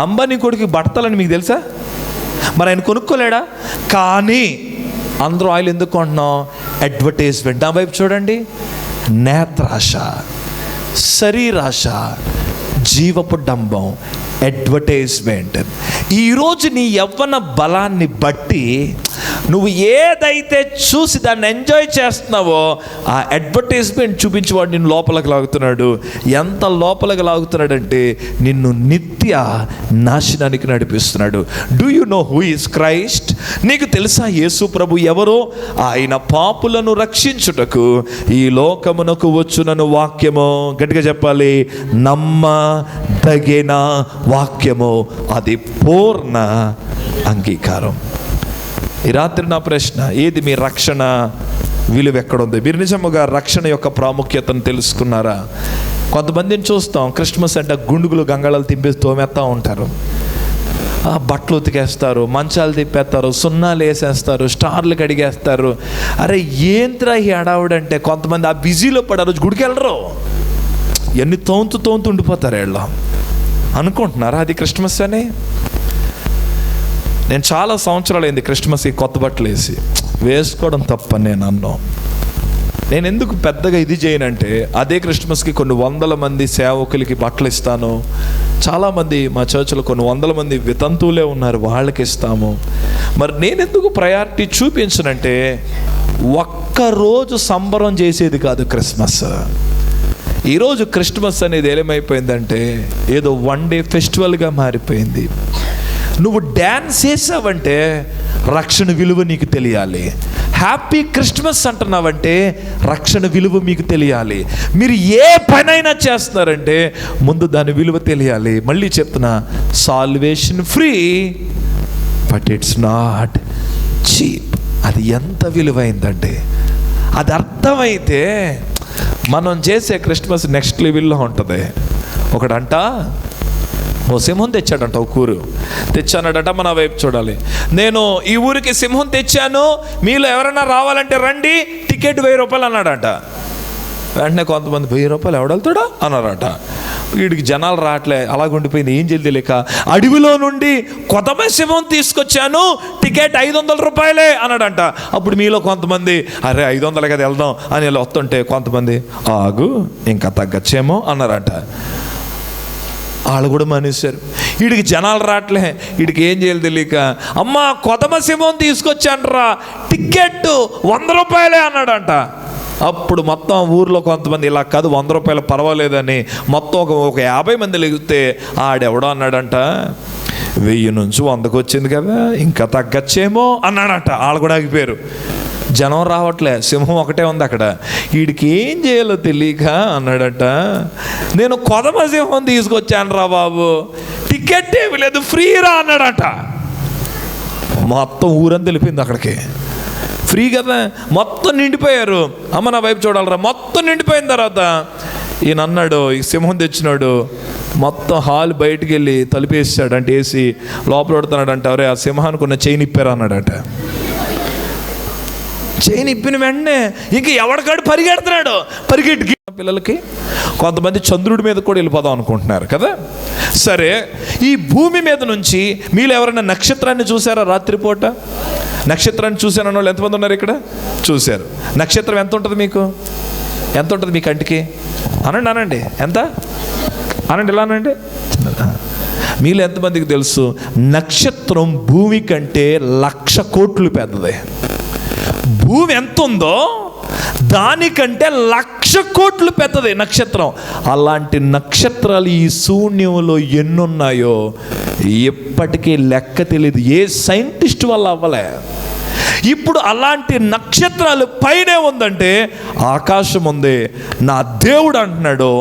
అంబానీ కొడుకు బట్టలని మీకు తెలుసా? మరి ఆయన కొనుక్కోలేడా? కానీ అందరూ ఆయిల్ ఎందుకు కొంటున్నాం? అడ్వర్టైజ్మెంట్. నా వైపు చూడండి, నేత్రాశ, శరీరాశ, జీవపు డంబం, అడ్వర్టైజ్మెంట్. ఈరోజు నీ యవ్వన బలాన్ని బట్టి నువ్వు ఏదైతే చూసి దాన్ని ఎంజాయ్ చేస్తున్నావో ఆ అడ్వర్టైజ్మెంట్ చూపించి వాడు నిన్ను లోపలికి లాగుతున్నాడు. ఎంత లోపలికి లాగుతున్నాడంటే నిన్ను నిత్య నాశనానికి నడిపిస్తున్నాడు. Do you know who is Christ? నీకు తెలుసా యేసు ప్రభు ఎవరో? ఆయన పాపులను రక్షించుటకు ఈ లోకమునకు వచ్చునను వాక్యము, గట్టిగా చెప్పాలి, నమ్మదగిన వాక్యము, అది పూర్ణ అంగీకారం. ఈ రాత్రి నా ప్రశ్న, ఏది మీ రక్షణ విలువ ఎక్కడుంది? మీరు నిజముగా రక్షణ యొక్క ప్రాముఖ్యతను తెలుసుకున్నారా? కొంతమందిని చూస్తాం, క్రిస్మస్ అంటే గుండుగులు గంగాళాలు తిప్పేసి తోమేస్తూ ఉంటారు, బట్టలు ఉతికేస్తారు, మంచాలు తిప్పేస్తారు, సున్నాలు వేసేస్తారు, స్టార్లు కడిగేస్తారు. అరే ఏంట్రా ఈ హడావుడంటే కొంతమంది ఆ బిజీలో పడి ఆ రోజు గుడికి వెళ్ళరు, ఎన్ని తోంతు ఉండిపోతారు వీళ్ళు. అనుకుంటున్నారా అది క్రిస్మస్ అని? నేను చాలా సంవత్సరాలు అయింది క్రిస్మస్కి కొత్త బట్టలు వేసుకోవడం తప్పని నేను అన్నాను. నేను ఎందుకు పెద్దగా ఇది చేయనంటే, అదే క్రిస్మస్కి కొన్ని 100 మంది సేవకులకి బట్టలు ఇస్తాను. చాలామంది మా చర్చిలో కొన్ని 100 మంది వితంతువులే ఉన్నారు, వాళ్ళకి ఇస్తాము. మరి నేను ఎందుకు ప్రయారిటీ చూపించనంటే, ఒక్కరోజు సంబరం చేసేది కాదు క్రిస్మస్. ఈరోజు క్రిస్మస్ అనేది ఏమైపోయిందంటే ఏదో 1 డే ఫెస్టివల్గా మారిపోయింది. నువ్వు డ్యాన్స్ చేసావంటే రక్షణ విలువ నీకు తెలియాలి. హ్యాపీ క్రిస్మస్ అంటున్నావంటే రక్షణ విలువ మీకు తెలియాలి. మీరు ఏ పనైనా చేస్తున్నారంటే ముందు దాని విలువ తెలియాలి. మళ్ళీ చెప్తున్నా, salvation free but it's not cheap. అది ఎంత విలువైందంటే అది అర్థమైతే మనం చేసే క్రిస్మస్ నెక్స్ట్ లెవెల్లో ఉంటుంది. ఒకడంట ఓ సింహం తెచ్చాడంట, ఒక ఊరు తెచ్చానడట. మన వైపు చూడాలి, నేను ఈ ఊరికి సింహం తెచ్చాను, మీలో ఎవరైనా రావాలంటే రండి, టికెట్ 1000 రూపాయలు అన్నాడట. వెంటనే కొంతమంది 1000 రూపాయలు ఎవడెళ్తాడా అన్నారట. వీడికి జనాలు రావట్లే, అలాగుండిపోయింది, ఏం తెలియలేక అడవిలో నుండి కొత్త సింహం తీసుకొచ్చాను, టికెట్ 500 రూపాయలే అన్నాడంట. అప్పుడు మీలో కొంతమంది అరే 500 కదా వెళ్దాం అని ఇలా వస్తుంటే కొంతమంది ఆగు ఇంకా తగ్గచ్చేమో అన్నారట. వాళ్ళు కూడా మానేశారు. వీడికి జనాలు రావట్లే, వీడికి ఏం చేయాలి తెలియక అమ్మ కొత్త సింహం తీసుకొచ్చానరా, టికెట్ 100 రూపాయలే అన్నాడంట. అప్పుడు మొత్తం ఊర్లో కొంతమంది ఇలా కాదు 100 రూపాయలు పర్వాలేదని మొత్తం ఒక 50 మంది లెగితే ఆడెవడో అన్నాడంట 1000 నుంచి 100కి వచ్చింది కదా ఇంకా తగ్గచ్చేమో అన్నాడంట. వాళ్ళు కూడా ఆగిపోయారు. జనం రావట్లే, సింహం ఒకటే ఉంది అక్కడ. వీడికి ఏం చేయాలో తెలియక అన్నాడట, నేను కొదమ సింహం తీసుకొచ్చాను రా బాబు, టికెట్ ఏమి లేదు, ఫ్రీ రా అన్నాడట. మొత్తం ఊరంతా తెలిపింది అక్కడికి. ఫ్రీ కదా, మొత్తం నిండిపోయారు. అమ్మ నా వైపు చూడాలరా, మొత్తం నిండిపోయిన తర్వాత ఈయన అన్నాడు, ఈ సింహం తెచ్చినాడు, మొత్తం హాల్ బయటికి వెళ్ళి తలుపేసాడు. అంటే వేసి లోపల పెడుతున్నాడు. అంటే అవరే ఆ సింహానికి ఉన్న చైన్ ఇప్పారు అన్నాడట. చైన్ ఇప్పిన వెంటనే ఇంక ఎవడికాడు పరిగెడుతున్నాడు. పరిగెట్టి పిల్లలకి కొంతమంది చంద్రుడి మీద కూడా వెళ్ళిపోదాం అనుకుంటున్నారు కదా. సరే, ఈ భూమి మీద నుంచి మీరు ఎవరైనా నక్షత్రాన్ని చూసారా? రాత్రిపూట నక్షత్రాన్ని చూశాను వాళ్ళు ఎంతమంది ఉన్నారు ఇక్కడ? చూశారు. నక్షత్రం ఎంత ఉంటుంది మీకు? ఎంత ఉంటుంది మీ కంటికి? అనండి అనండి, ఎంత అనండి, ఇలా అనండి. మీలో ఎంతమందికి తెలుసు నక్షత్రం భూమి కంటే 1,00,000 కోట్లు పెద్దది? భూమి ఎంత ఉందో దానికంటే 1,00,000 కోట్లు పెద్దది నక్షత్రం. అలాంటి నక్షత్రాలు ఈ శూన్యంలో ఎన్నున్నాయో ఎప్పటికీ లెక్క తెలియదు. ఏ సైంటిస్ట్ వల్ల అవ్వలే. ఇప్పుడు అలాంటి నక్షత్రాలు పైనే ఉందంటే ఆకాశం ఉంది. నా దేవుడు అంటున్నాడు,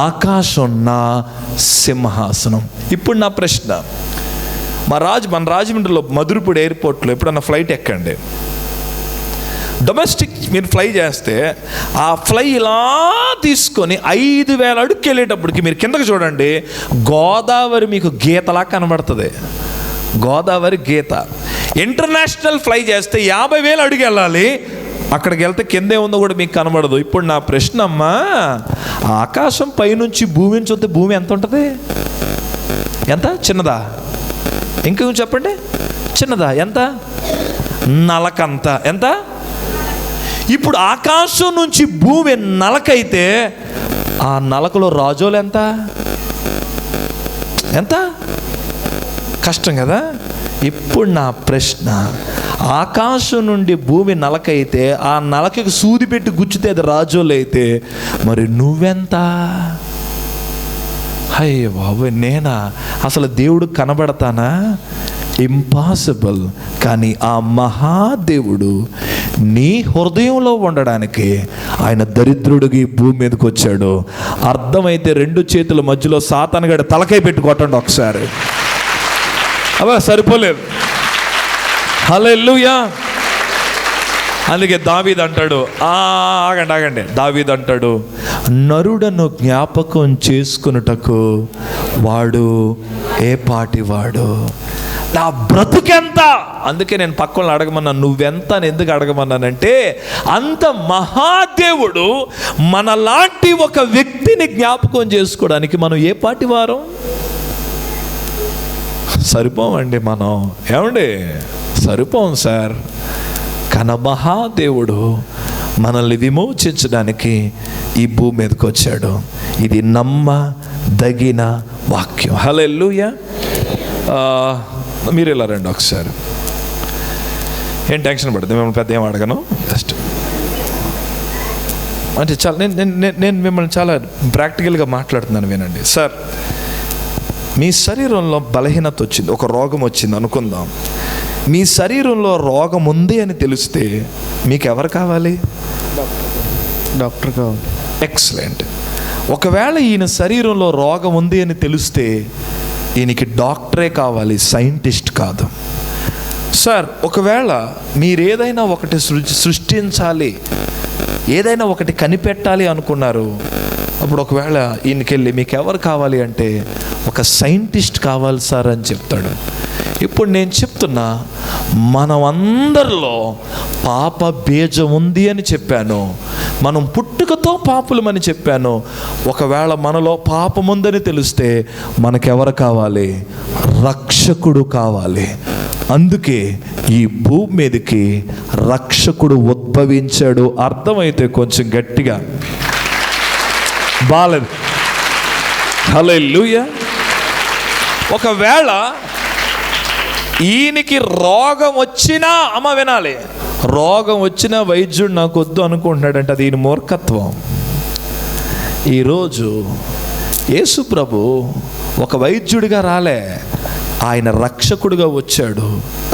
ఆకాశం నా సింహాసనం. ఇప్పుడు నా ప్రశ్న, మన రాజమండ్రిలో మధురపూడి ఎయిర్పోర్ట్లో ఎప్పుడన్నా ఫ్లైట్ ఎక్కండి. డొమెస్టిక్ మీరు ఫ్లై చేస్తే ఆ ఫ్లై ఇలా తీసుకొని 5,000 అడుగుకి వెళ్ళేటప్పటికి మీరు కిందకి చూడండి, గోదావరి మీకు గీతలా కనబడుతుంది. గోదావరి గీత. ఇంటర్నేషనల్ ఫ్లై చేస్తే 50,000 అడుగు వెళ్ళాలి. అక్కడికి వెళ్తే కిందే ఉందో కూడా మీకు కనబడదు. ఇప్పుడు నా ప్రశ్న అమ్మా, ఆకాశం పైనుంచి భూమిని చూస్తే భూమి ఎంత ఉంటుంది? ఎంత? చిన్నదా? ఇంకొక చెప్పండి, చిన్నదా? ఎంత? నలకంత. ఎంత? ఇప్పుడు ఆకాశం నుంచి భూమి నలకైతే ఆ నలకలో రాజోలు ఎంత? ఎంత? కష్టం కదా. ఇప్పుడు నా ప్రశ్న, ఆకాశం నుండి భూమి నలకైతే ఆ నలకకి సూది పెట్టి గుచ్చితే అది రాజోలు అయితే మరి నువ్వెంత? అయ్యో బాబు, నేనా? అసలు దేవుడు కనబడతానా? ఇంపాసిబుల్. కానీ ఆ మహాదేవుడు నీ హృదయంలో ఉండడానికి ఆయన దరిద్రుడికి భూమి మీదకి వచ్చాడు. అర్థమైతే 2 చేతుల మధ్యలో సాతానుగాడి తలకాయ పెట్టి కొట్టండి ఒకసారి. అబ్బా సరిపోలేదు. హల్లెలూయా. అందుకే దావీదు అంటాడు, ఆగండి, దావీదు అంటాడు, నరుడను జ్ఞాపకం చేసుకున్నటకు వాడు ఏ పాటి వాడు, నా బ్రతుకెంత. అందుకే నేను పక్కన అడగమన్నాను, నువ్వెంత అని ఎందుకు అడగమన్నానంటే, అంత మహాదేవుడు మనలాంటి ఒక వ్యక్తిని జ్ఞాపకం చేసుకోవడానికి మనం ఏ పాటి వారం? సరిపోమండి మనం, ఏమండి? సరిపోం సార్. కన మహాదేవుడు మనల్ని విమోచించడానికి ఈ భూమి మీదకి వచ్చాడు. ఇది నమ్మదగిన వాక్యం. హల్లెలూయా. మీరు ఇలా రండి ఒకసారి. ఏం టెన్షన్ పడదు, మిమ్మల్ని పెద్ద ఏం అడగను. జస్ట్ అంటే చాలా నేను మిమ్మల్ని చాలా ప్రాక్టికల్గా మాట్లాడుతున్నాను, వినండి. సార్, మీ శరీరంలో బలహీనత వచ్చింది, ఒక రోగం వచ్చింది అనుకుందాం. మీ శరీరంలో రోగం ఉంది అని తెలిస్తే మీకు ఎవరు కావాలి? డాక్టర్ కావాలి. ఎక్సలెంట్. ఒకవేళ ఈయన శరీరంలో రోగం ఉంది అని తెలిస్తే ఈయనకి డాక్టరే కావాలి, సైంటిస్ట్ కాదు. సార్, ఒకవేళ మీరు ఏదైనా ఒకటి సృష్టించాలి, ఏదైనా ఒకటి కనిపెట్టాలి అనుకున్నారు, అప్పుడు ఒకవేళ ఈయనకెళ్ళి మీకు ఎవరు కావాలి అంటే ఒక సైంటిస్ట్ కావాలి సార్ అని చెప్తాడు. ఇప్పుడు నేను చెప్తున్నా, మనం అందరిలో పాప బీజం ఉంది అని చెప్పాను. మనం పుట్టుకతో పాపులమని చెప్పాను. ఒకవేళ మనలో పాపం ఉందని తెలిస్తే మనకెవరు కావాలి? రక్షకుడు కావాలి. అందుకే ఈ భూమి మీదకి రక్షకుడు ఉద్భవించాడు. అర్థమైతే కొంచెం గట్టిగా బాలేదు. హల్లెలూయా. ఒకవేళ ఈయనకి రోగం వచ్చినా, అమ్మ వినాలి, రోగం వచ్చినా వైద్యుడు నాకు వద్దు అనుకుంటున్నాడంటే అది ఈయన మూర్ఖత్వం. ఈరోజు యేసు ప్రభు ఒక వైద్యుడిగా రాలే, ఆయన రక్షకుడిగా వచ్చాడు.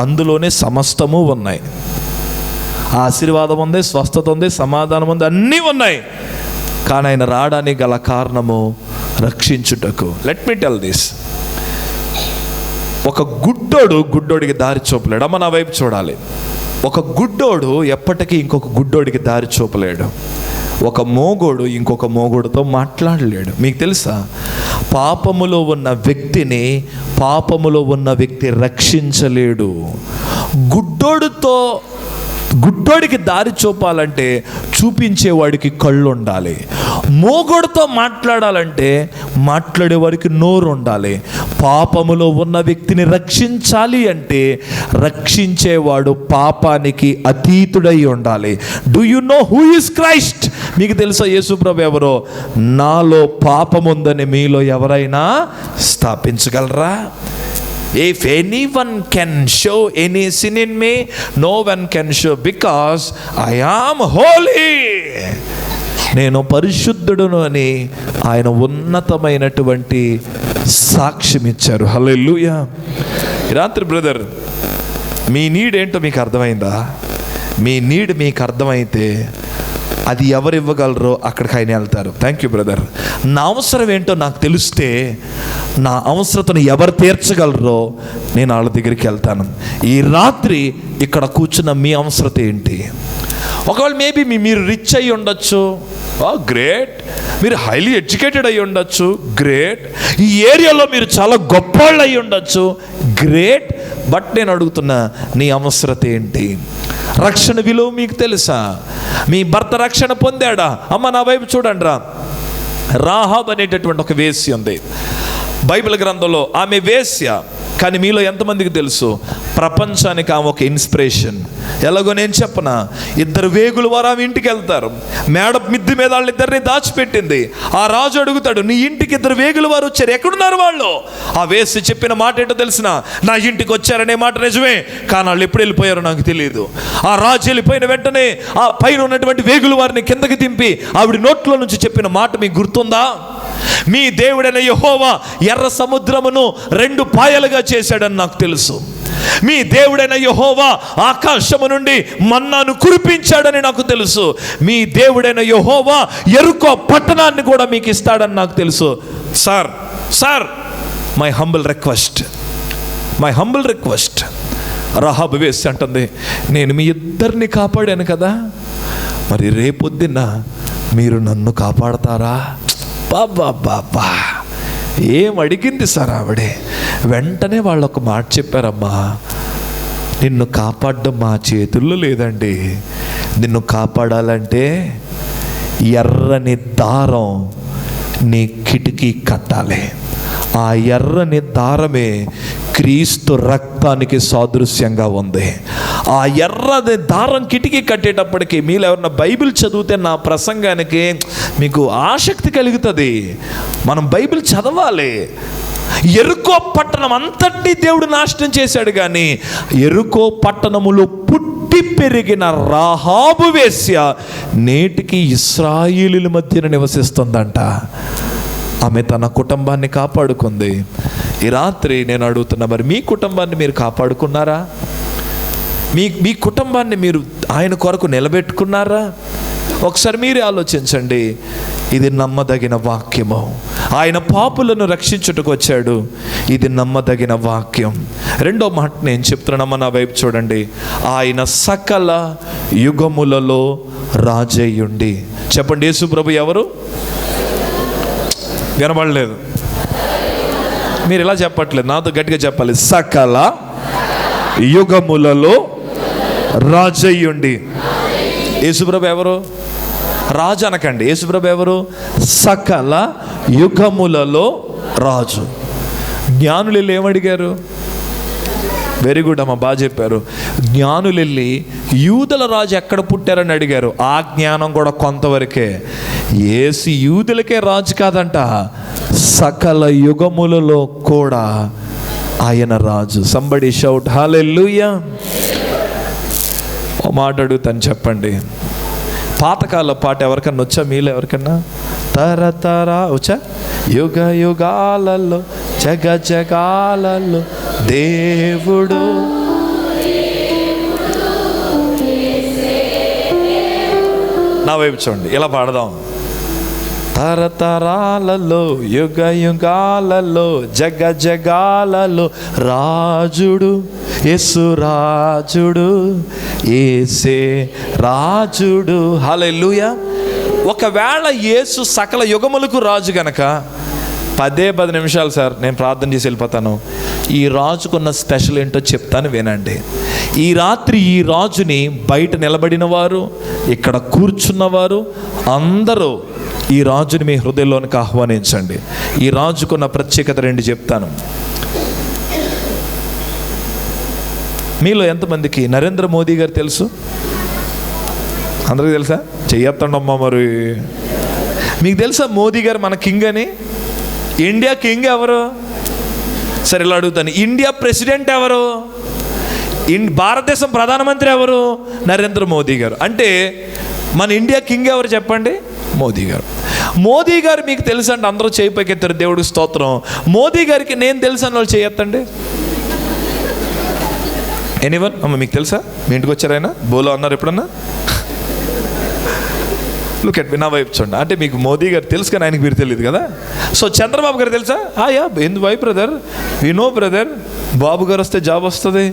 అందులోనే సమస్తము ఉన్నాయి. ఆశీర్వాదం ఉంది, స్వస్థత ఉంది, సమాధానం ఉంది, అన్నీ ఉన్నాయి. కానీ ఆయన రావడానికి గల కారణము రక్షించుటకు. Let me tell this. ఒక గుడ్డోడికి దారి చూపలేడు. అమ్మ నా వైపు చూడాలి. ఒక గుడ్డోడు ఎప్పటికీ ఇంకొక గుడ్డోడికి దారి చూపలేడు. ఒక మోగోడు ఇంకొక మోగోడుతో మాట్లాడలేడు. మీకు తెలుసా, పాపములో ఉన్న వ్యక్తి రక్షించలేడు. గుడ్డోడికి దారి చూపాలంటే చూపించేవాడికి కళ్ళు ఉండాలి. మోగోడితో మాట్లాడాలంటే మాట్లాడేవాడికి నోరు ఉండాలి. పాపములో ఉన్న వ్యక్తిని రక్షించాలి అంటే రక్షించేవాడు పాపానికి అతీతుడై ఉండాలి. Do you know who is Christ? మీకు తెలుసా యేసుప్రభు ఎవరో? నాలో పాపం ఉందని మీలో ఎవరైనా స్థాపించగలరా? If anyone can show any sin in me, no one can show, because I am holy. నేను పరిశుద్ధుడును అని ఆయన ఉన్నతమైనటువంటి సాక్ష్యం ఇచ్చారు. హల్లెలూయా. ఈ రాత్రి బ్రదర్, మీ నీడ్ ఏంటో మీకు అర్థమైందా? మీ నీడ్ మీకు అర్థమైతే అది ఎవరు ఇవ్వగలరో అక్కడికి ఆయన వెళ్తారు. Thank you brother. నా అవసరం ఏంటో నాకు తెలిస్తే, నా అవసరతను ఎవరు తీర్చగలరో నేను వాళ్ళ దగ్గరికి వెళ్తాను. ఈ రాత్రి ఇక్కడ కూర్చున్న మీ అవసరత ఏంటి? ఒకవేళ మేబీ మీరు రిచ్ అయ్యి ఉండొచ్చు, గ్రేట్. మీరు హైలీ ఎడ్యుకేటెడ్ అయ్యి ఉండొచ్చు, గ్రేట్. ఈ ఏరియాలో మీరు చాలా గొప్పవాళ్ళు అయ్యి ఉండొచ్చు, గ్రేట్. బట్ నేను అడుగుతున్నా, నీ అవసరత ఏంటి? రక్షణ విలువ మీకు తెలుసా? మీ భర్త రక్షణ పొందాడా? అమ్మ నా వైపు చూడండి రా. రాహాబ్ అనేటటువంటి ఒక వేశ్య ఉంది బైబిల్ గ్రంథంలో. ఆమె వేశ్య, కానీ మీలో ఎంతమందికి తెలుసు ప్రపంచానికి ఆమె ఒక ఇన్స్పిరేషన్? ఎలాగో నేను చెప్పనా, 2 వేగుల వారు ఆమె ఇంటికి వెళ్తారు. మేడ మిద్ది మీద వాళ్ళిద్దరిని దాచిపెట్టింది. ఆ రాజు అడుగుతాడు, నీ ఇంటికి 2 వేగుల వారు వచ్చారు, ఎక్కడున్నారు వాళ్ళు? ఆ వేసి చెప్పిన మాట ఏంటో తెలిసిన? నా ఇంటికి వచ్చారనే మాట నిజమే, కానీ వాళ్ళు ఎప్పుడు వెళ్ళిపోయారో నాకు తెలియదు. ఆ రాజు వెళ్ళిపోయిన వెంటనే ఆ పైన ఉన్నటువంటి వేగుల వారిని కిందకి దింపి ఆవిడ నోట్లో నుంచి చెప్పిన మాట మీకు గుర్తుందా? మీ దేవుడైన యెహోవా ఎర్ర సముద్రమును 2 పాయలుగా చేశాడని నాకు తెలుసు. మీ దేవుడైన యెహోవా ఆకాశము నుండి మన్నాను కురిపించాడని నాకు తెలుసు. మీ దేవుడైన యెహోవా యెరికో పట్టణాన్ని కూడా మీకు ఇస్తాడని నాకు తెలుసు. Sir my humble request. Rahab వేసి అంటుంది, నేను మీ ఇద్దరిని కాపాడాను కదా, మరి రేపొద్దున మీరు నన్ను కాపాడతారా? బాబా ఏం అడిగింది సార్ ఆవిడే. వెంటనే వాళ్ళు ఒక మాట చెప్పారమ్మా, నిన్ను కాపాడడం మా చేతుల్లో లేదండి. నిన్ను కాపాడాలంటే ఎర్రని దారం నీ కిటికీ కట్టాలి. ఆ ఎర్రని దారమే క్రీస్తు రక్తానికి సాదృశ్యంగా ఉంది. ఆ ఎర్రని దారం కిటికీ కట్టేటప్పటికి మీరు ఎవరన్నా బైబిల్ చదివితే నా ప్రసంగానికి మీకు ఆసక్తి కలుగుతుంది. మనం బైబిల్ చదవాలి. యెరికో పట్టణం అంతటినీ దేవుడు నాశనం చేశాడు, కానీ యెరికో పట్టణములో పుట్టి పెరిగిన రాహాబు వేశ్య నేటికి ఇశ్రాయేలీయుల మధ్యన నివసిస్తుందంట. ఆమె తన కుటుంబాన్ని కాపాడుకుంది. ఈ రాత్రి నేను అడుగుతున్నా, మరి మీ కుటుంబాన్ని మీరు కాపాడుకున్నారా? మీ కుటుంబాన్ని మీరు ఆయన కొరకు నిలబెట్టుకున్నారా? ఒకసారి మీరే ఆలోచించండి. ఇది నమ్మదగిన వాక్యము. ఆయన పాపులను రక్షించుటకు వచ్చాడు. ఇది నమ్మదగిన వాక్యం. 2వ మాట నేను చెప్తున్నానమ్మా, నా వైపు చూడండి. ఆయన సకల యుగములలో రాజయ్యుండి. చెప్పండి, యేసు ప్రభు ఎవరు? వినబడలేదు. మీరు ఇలా చెప్పట్లేదు, నాతో గట్టిగా చెప్పాలి. సకల యుగములలో రాజయ్యుండి. యేసుప్రభు ఎవరు? రాజు అనకండి. యేసుప్రభు ఎవరు? సకల యుగములలో రాజు. జ్ఞానులు వెళ్ళి ఏమడిగారు? వెరీ గుడ్ అమ్మ, బాగా చెప్పారు. జ్ఞానులు వెళ్ళి యూదుల రాజు ఎక్కడ పుట్టారని అడిగారు. ఆ జ్ఞానం కూడా కొంతవరకే. యేసు యూదులకే రాజు కాదంట, సకల యుగములలో కూడా ఆయన రాజు. సంబడి షౌట్ హల్లెలూయా. ఓ మాట అడుగుతాను, చెప్పండి. పాతకాల పాట ఎవరికన్నా వచ్చా? మీలో ఎవరికన్నా? తరతరా వచ్చా? యుగ యుగాలలో జగ జగాలలో దేవుడు నా వైపు చూడండి, ఇలా పాడదాం. తరతరాలలో యుగ యుగాలలో జగ జగాలలో రాజుడు యేసు రాజుడు, యేసే రాజుడు. హల్లెలూయా. ఒకవేళ యేసు సకల యుగములకు రాజు గనక 10 నిమిషాలు సార్ నేను ప్రార్థన చేసి వెళ్ళిపోతాను. ఈ రాజుకున్న స్పెషల్ ఏంటో చెప్తాను, వినండి. ఈ రాత్రి ఈ రాజుని బయట నిలబడిన వారు, ఇక్కడ కూర్చున్నవారు అందరూ ఈ రాజుని మీ హృదయంలోనికి ఆహ్వానించండి. ఈ రాజుకున్న ప్రత్యేకత 2 చెప్తాను. మీలో ఎంతమందికి నరేంద్ర మోదీ గారు తెలుసు? అందరికీ తెలుసా? చెయ్యొత్తండమ్మా. మరి మీకు తెలుసా మోదీ గారు మన కింగ్ అని? ఇండియా కింగ్ ఎవరు? సరే ఇలా అడుగుతాను, ఇండియా ప్రెసిడెంట్ ఎవరు? భారతదేశం ప్రధానమంత్రి ఎవరు? నరేంద్ర మోదీ గారు. అంటే మన ఇండియా కింగ్ ఎవరు చెప్పండి? మోదీ గారు. మోదీ గారు మీకు తెలుసు అంటే అందరూ చేయి పైకెత్తారు, దేవుడికి స్తోత్రం. మోదీ గారికి నేను తెలుసు అని వాళ్ళు చేయొత్తండి. ఎనీవన్? అమ్మ మీకు తెలుసా? మీ ఇంటికి వచ్చారు ఆయన? బోలో అన్నారు ఎప్పుడన్నా? లుక్ ఎట్ మీ, నా వైపు చూడండి. అంటే మీకు మోదీ గారు తెలుసు కానీ ఆయనకి మీరు తెలియదు కదా. సో చంద్రబాబు గారు తెలుసా? యా, ఎందు why brother, we know brother. Babu గారు వస్తే జాబ్ వస్తుంది,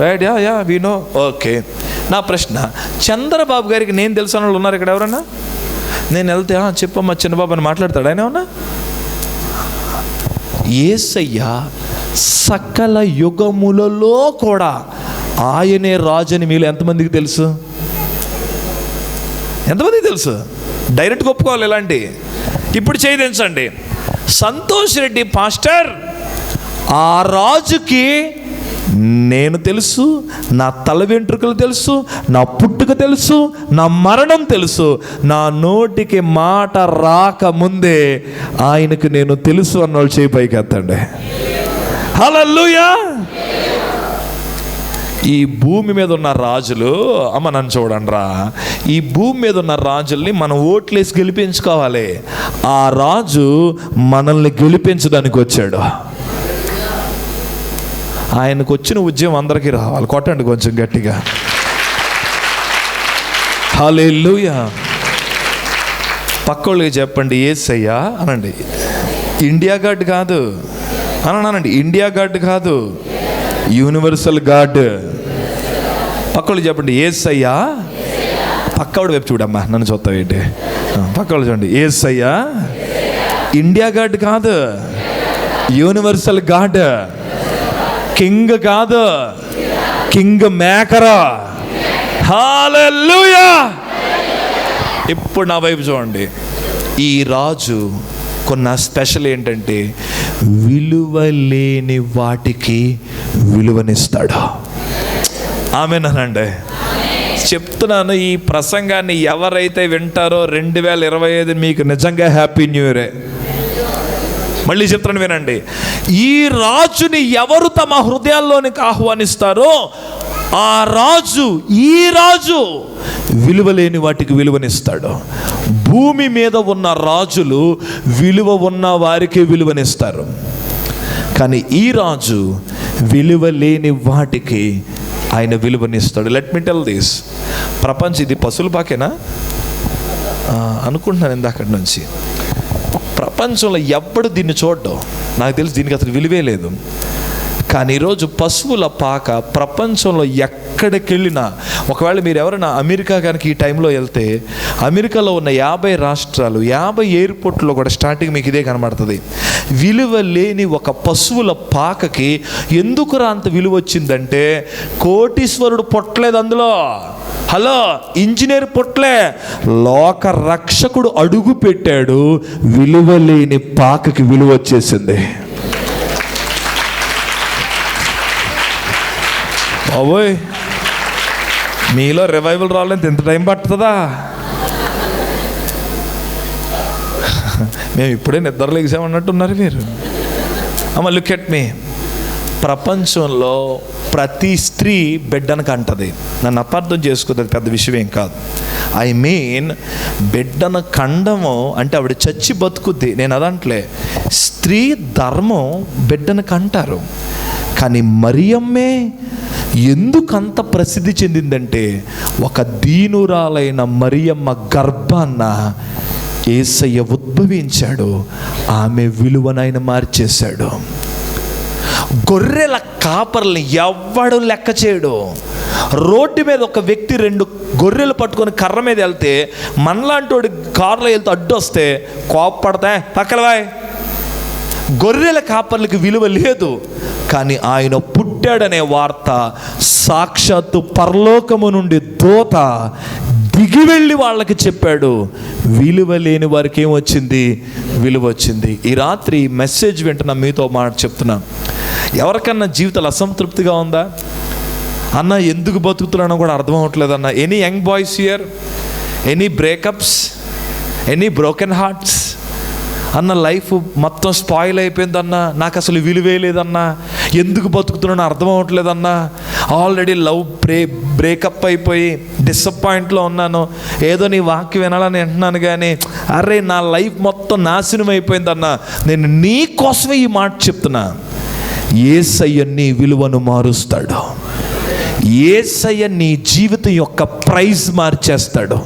right? Yeah we know. Okay. నా ప్రశ్న, చంద్రబాబు గారికి నేను తెలుసు అని వాళ్ళు ఉన్నారు ఇక్కడ ఎవరన్నా? నేను వెళ్తే చెప్పమ్మా చిన్నబాబు అని మాట్లాడతాడు ఆయన ఏమన్నా? యేసయ్య సకల యుగములలో కూడా ఆయనే రాజని మీలో ఎంతమందికి తెలుసు? ఎంతమందికి తెలుసు? డైరెక్ట్గా ఒప్పుకోవాలి ఇలాంటి. ఇప్పుడు చేయించండి. సంతోష్ రెడ్డి పాస్టర్, ఆ రాజుకి నేను తెలుసు, నా తల వెంట్రుకలు తెలుసు, నా పుట్టుక తెలుసు, నా మరణం తెలుసు. నా నోటికి మాట రాకముందే ఆయనకు నేను తెలుసు అన్నోళ్ళు చేయి పైకి ఎత్తండి. హల్లెలూయా. ఈ భూమి మీద ఉన్న రాజులు, అమ్మ నన్ను చూడండి రా, ఈ భూమి మీద ఉన్న రాజుల్ని మనం ఓట్లేసి గెలిపించుకోవాలి. ఆ రాజు మనల్ని గెలిపించడానికి వచ్చాడు. ఆయనకు వచ్చిన ఉద్యమం అందరికీ రావాలి. కొట్టండి కొంచెం గట్టిగా. హల్లెలూయా. పక్కోళ్ళకి చెప్పండి, యేసయ్యా అనండి. ఇండియా గాడ్ కాదు అనండి, ఇండియా గాడ్ కాదు, యూనివర్సల్ గాడ్. పక్కోళ్ళు చెప్పండి, యేసయ్యా. పక్కవాడు వైపు చూడమ్మా, నన్ను చూస్తావు ఏంటి? పక్కవాళ్ళు చూడండి, యేసయ్యా ఇండియా గాడ్ కాదు, యూనివర్సల్ గాడ్. కింగ్ కాదు, కింగ్ మేకర్. హల్లెలూయా. ఇప్పుడు నా వైపు చూడండి. ఈ రాజు కొన్న స్పెషల్ ఏంటంటే విలువ లేని వాటికి విలువనిస్తాడు. ఆమేనండి. చెప్తున్నాను, ఈ ప్రసంగాన్ని ఎవరైతే వింటారో 2025 మీకు నిజంగా హ్యాపీ న్యూ ఇయరే. మళ్ళీ చెప్తాను వినండి. ఈ రాజుని ఎవరు తమ హృదయాల్లోనికి ఆహ్వానిస్తారో ఆ రాజు, ఈ రాజు విలువలేని వాటికి విలువనిస్తాడు. భూమి మీద ఉన్న రాజులు విలువ ఉన్న వారికి విలువనిస్తారు, కానీ ఈ రాజు విలువ లేని వాటికి ఆయన విలువనిస్తాడు. Let me tell this. ప్రపంచం ఇది పశువుల పాకేనా అనుకుంటున్నాను ఇందాకటి నుంచి. ప్రపంచంలో ఎప్పుడు దీన్ని చూడడం, నాకు తెలిసి దీనికి అసలు విలువే లేదు. కానీ ఈరోజు పశువుల పాక ప్రపంచంలో ఎక్కడికి వెళ్ళినా, ఒకవేళ మీరు ఎవరైనా అమెరికా కనుక ఈ టైంలో వెళ్తే, అమెరికాలో ఉన్న 50 రాష్ట్రాలు 50 ఎయిర్పోర్ట్లో కూడా స్టార్టింగ్ మీకు ఇదే కనబడుతుంది. విలువ లేని ఒక పశువుల పాకకి ఎందుకురా అంత విలువ వచ్చిందంటే, కోటీశ్వరుడు పుట్టలేదు అందులో. హలో, ఇంజనీర్ పుట్టలే, లోక రక్షకుడు అడుగు పెట్టాడు. విలువ లేని పాకకి విలువ వచ్చేసింది. బాబోయ్, మీలో రివైవల్ రావాలంటే ఎంత టైం పడుతుందా? మేము ఇప్పుడే నిద్రలేసామన్నట్టున్నారు మీరు. అమ్మ లుక్ ఎట్ మీ. ప్రపంచంలో ప్రతి స్త్రీ బిడ్డను కంటది. నన్ను అపార్థం చేసుకున్నది పెద్ద విషయం ఏం కాదు. ఐ మీన్ బిడ్డను కండము అంటే ఆవిడ చచ్చి బతుకుద్ది, నేను అదంటలే. స్త్రీ ధర్మం బిడ్డను కంటారు. కానీ మరియమ్మే ఎందుకంత ప్రసిద్ధి చెందిందంటే ఒక దీనురాలైన మరియమ్మ గర్భాన్న యేసయ్య ఉద్భవించాడు. ఆమె విలువనైన మార్చేశాడు. గొర్రెల కాపర్లని ఎవ్వడు లెక్క చేయడు. రోడ్డు మీద ఒక వ్యక్తి 2 గొర్రెలు పట్టుకొని కర్ర మీద వెళ్తే మనలాంటి కారులో వెళ్తే అడ్డు వస్తే కోపపడతా పక్కలవాయ్. గొర్రెల కాపర్లకి విలువ లేదు. కానీ ఆయన పుట్టాడనే వార్త సాక్షాత్తు పరలోకము నుండి దూత దిగి వెళ్ళి వాళ్ళకి చెప్పాడు. విలువ లేని వారికి ఏమొచ్చింది? విలువ వచ్చింది. ఈ రాత్రి మెసేజ్ వింటున్నా, మీతో మాట చెప్తున్నా. ఎవరికన్నా జీవితాలు అసంతృప్తిగా ఉందా? అన్న ఎందుకు బతుకుతున్నానో కూడా అర్థం అవ్వట్లేదు అన్న. Any young boys here? Any breakups? Any broken hearts? అన్న లైఫ్ మొత్తం స్పాయిల్ అయిపోయిందన్న, నాకు అసలు విలువే లేదన్నా, ఎందుకు బతుకుతున్నానో అర్థం అవ్వట్లేదన్నా, ఆల్రెడీ లవ్ బ్రేకప్ అయిపోయి డిసప్పాయింట్లో ఉన్నాను, ఏదో నీ వాక్యం వినాలని అంటున్నాను కానీ అరే నా లైఫ్ మొత్తం నాశనం అయిపోయిందన్నా. నేను నీ కోసమే ఈ మాట చెప్తున్నా. యేసయ్య నీ విలువను మారుస్తాడు. యేసయ్య నీ జీవితం యొక్క ప్రైజ్ మార్చేస్తాడు.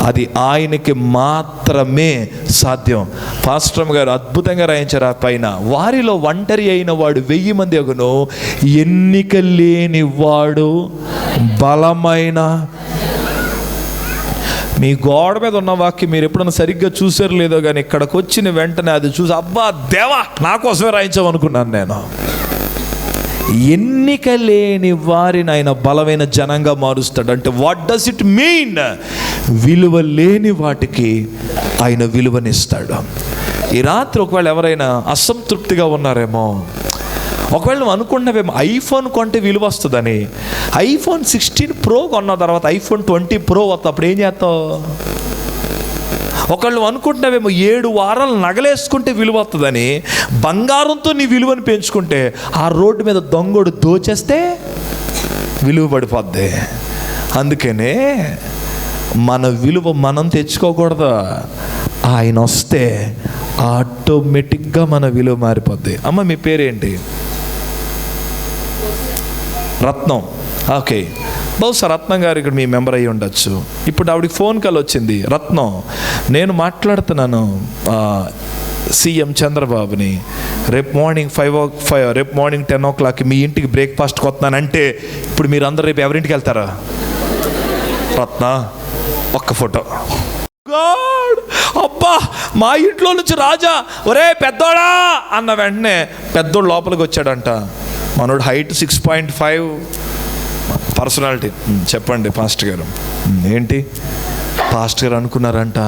అది ఆయనకి మాత్రమే సాధ్యం. పాస్టర్ గారు అద్భుతంగా రాయించారు ఆ పైన. వారిలో ఒంటరి అయిన వాడు 1000 మంది అగును, ఎన్నిక లేని వాడు బలమైన. మీ గోడ మీద ఉన్న వాక్యం మీరు ఎప్పుడన్నా సరిగ్గా చూసారు లేదో కానీ ఇక్కడికి వచ్చిన వెంటనే అది చూసి అబ్బా దేవా నా కోసమే రాయించామనుకున్నాను నేను. ఎన్నిక లేని వారిని ఆయన బలమైన జనంగా మారుస్తాడు. అంటే వాట్ డస్ ఇట్ మీన్? విలువ లేని వాటికి ఆయన విలువనిస్తాడు. ఈ రాత్రి ఒకవేళ ఎవరైనా అసంతృప్తిగా ఉన్నారేమో, ఒకవేళ నువ్వు అనుకున్నావేమో ఐఫోన్ కొంటే విలువ వస్తుందని. ఐఫోన్ 16 Pro కొన్న తర్వాత ఐఫోన్ 20 Pro వస్తుంది, అప్పుడు ఏం చేస్తావు? ఒకళ్ళు అనుకుంటున్నావేమో 7 వారాలు నగలేసుకుంటే విలువ వస్తుందని. బంగారంతో నీ విలువను పెంచుకుంటే ఆ రోడ్డు మీద దొంగోడు దోచేస్తే విలువ పడిపోద్ది. అందుకనే మన విలువ మనం తెచ్చుకోకూడదు. ఆయన వస్తే ఆటోమేటిక్గా మన విలువ మారిపోద్ది. అమ్మ మీ పేరేంటి? రత్నం. ఓకే, బహుశా రత్నం గారు ఇక్కడ మీ మెంబర్ అయ్యి ఉండొచ్చు. ఇప్పుడు ఆవిడకి ఫోన్ కాల్ వచ్చింది. రత్నం, నేను మాట్లాడుతున్నాను సీఎం చంద్రబాబుని. రేపు మార్నింగ్ 10 o'clock మీ ఇంటికి బ్రేక్ఫాస్ట్కి వస్తున్నానంటే ఇప్పుడు మీరు అందరూ రేపు ఎవరింటికి వెళ్తారా? రత్న ఒక్క ఫోటో. గాడ్, అబ్బా మా ఇంట్లో నుంచి రాజా ఒరే పెద్దోడా అన్న వెంటనే పెద్దోడు లోపలికి వచ్చాడంట. మనోడు హైట్ 6.5, పర్సనాలిటీ. చెప్పండి పాస్టర్ గారు. ఏంటి పాస్టర్ గారు అనుకున్నారంట,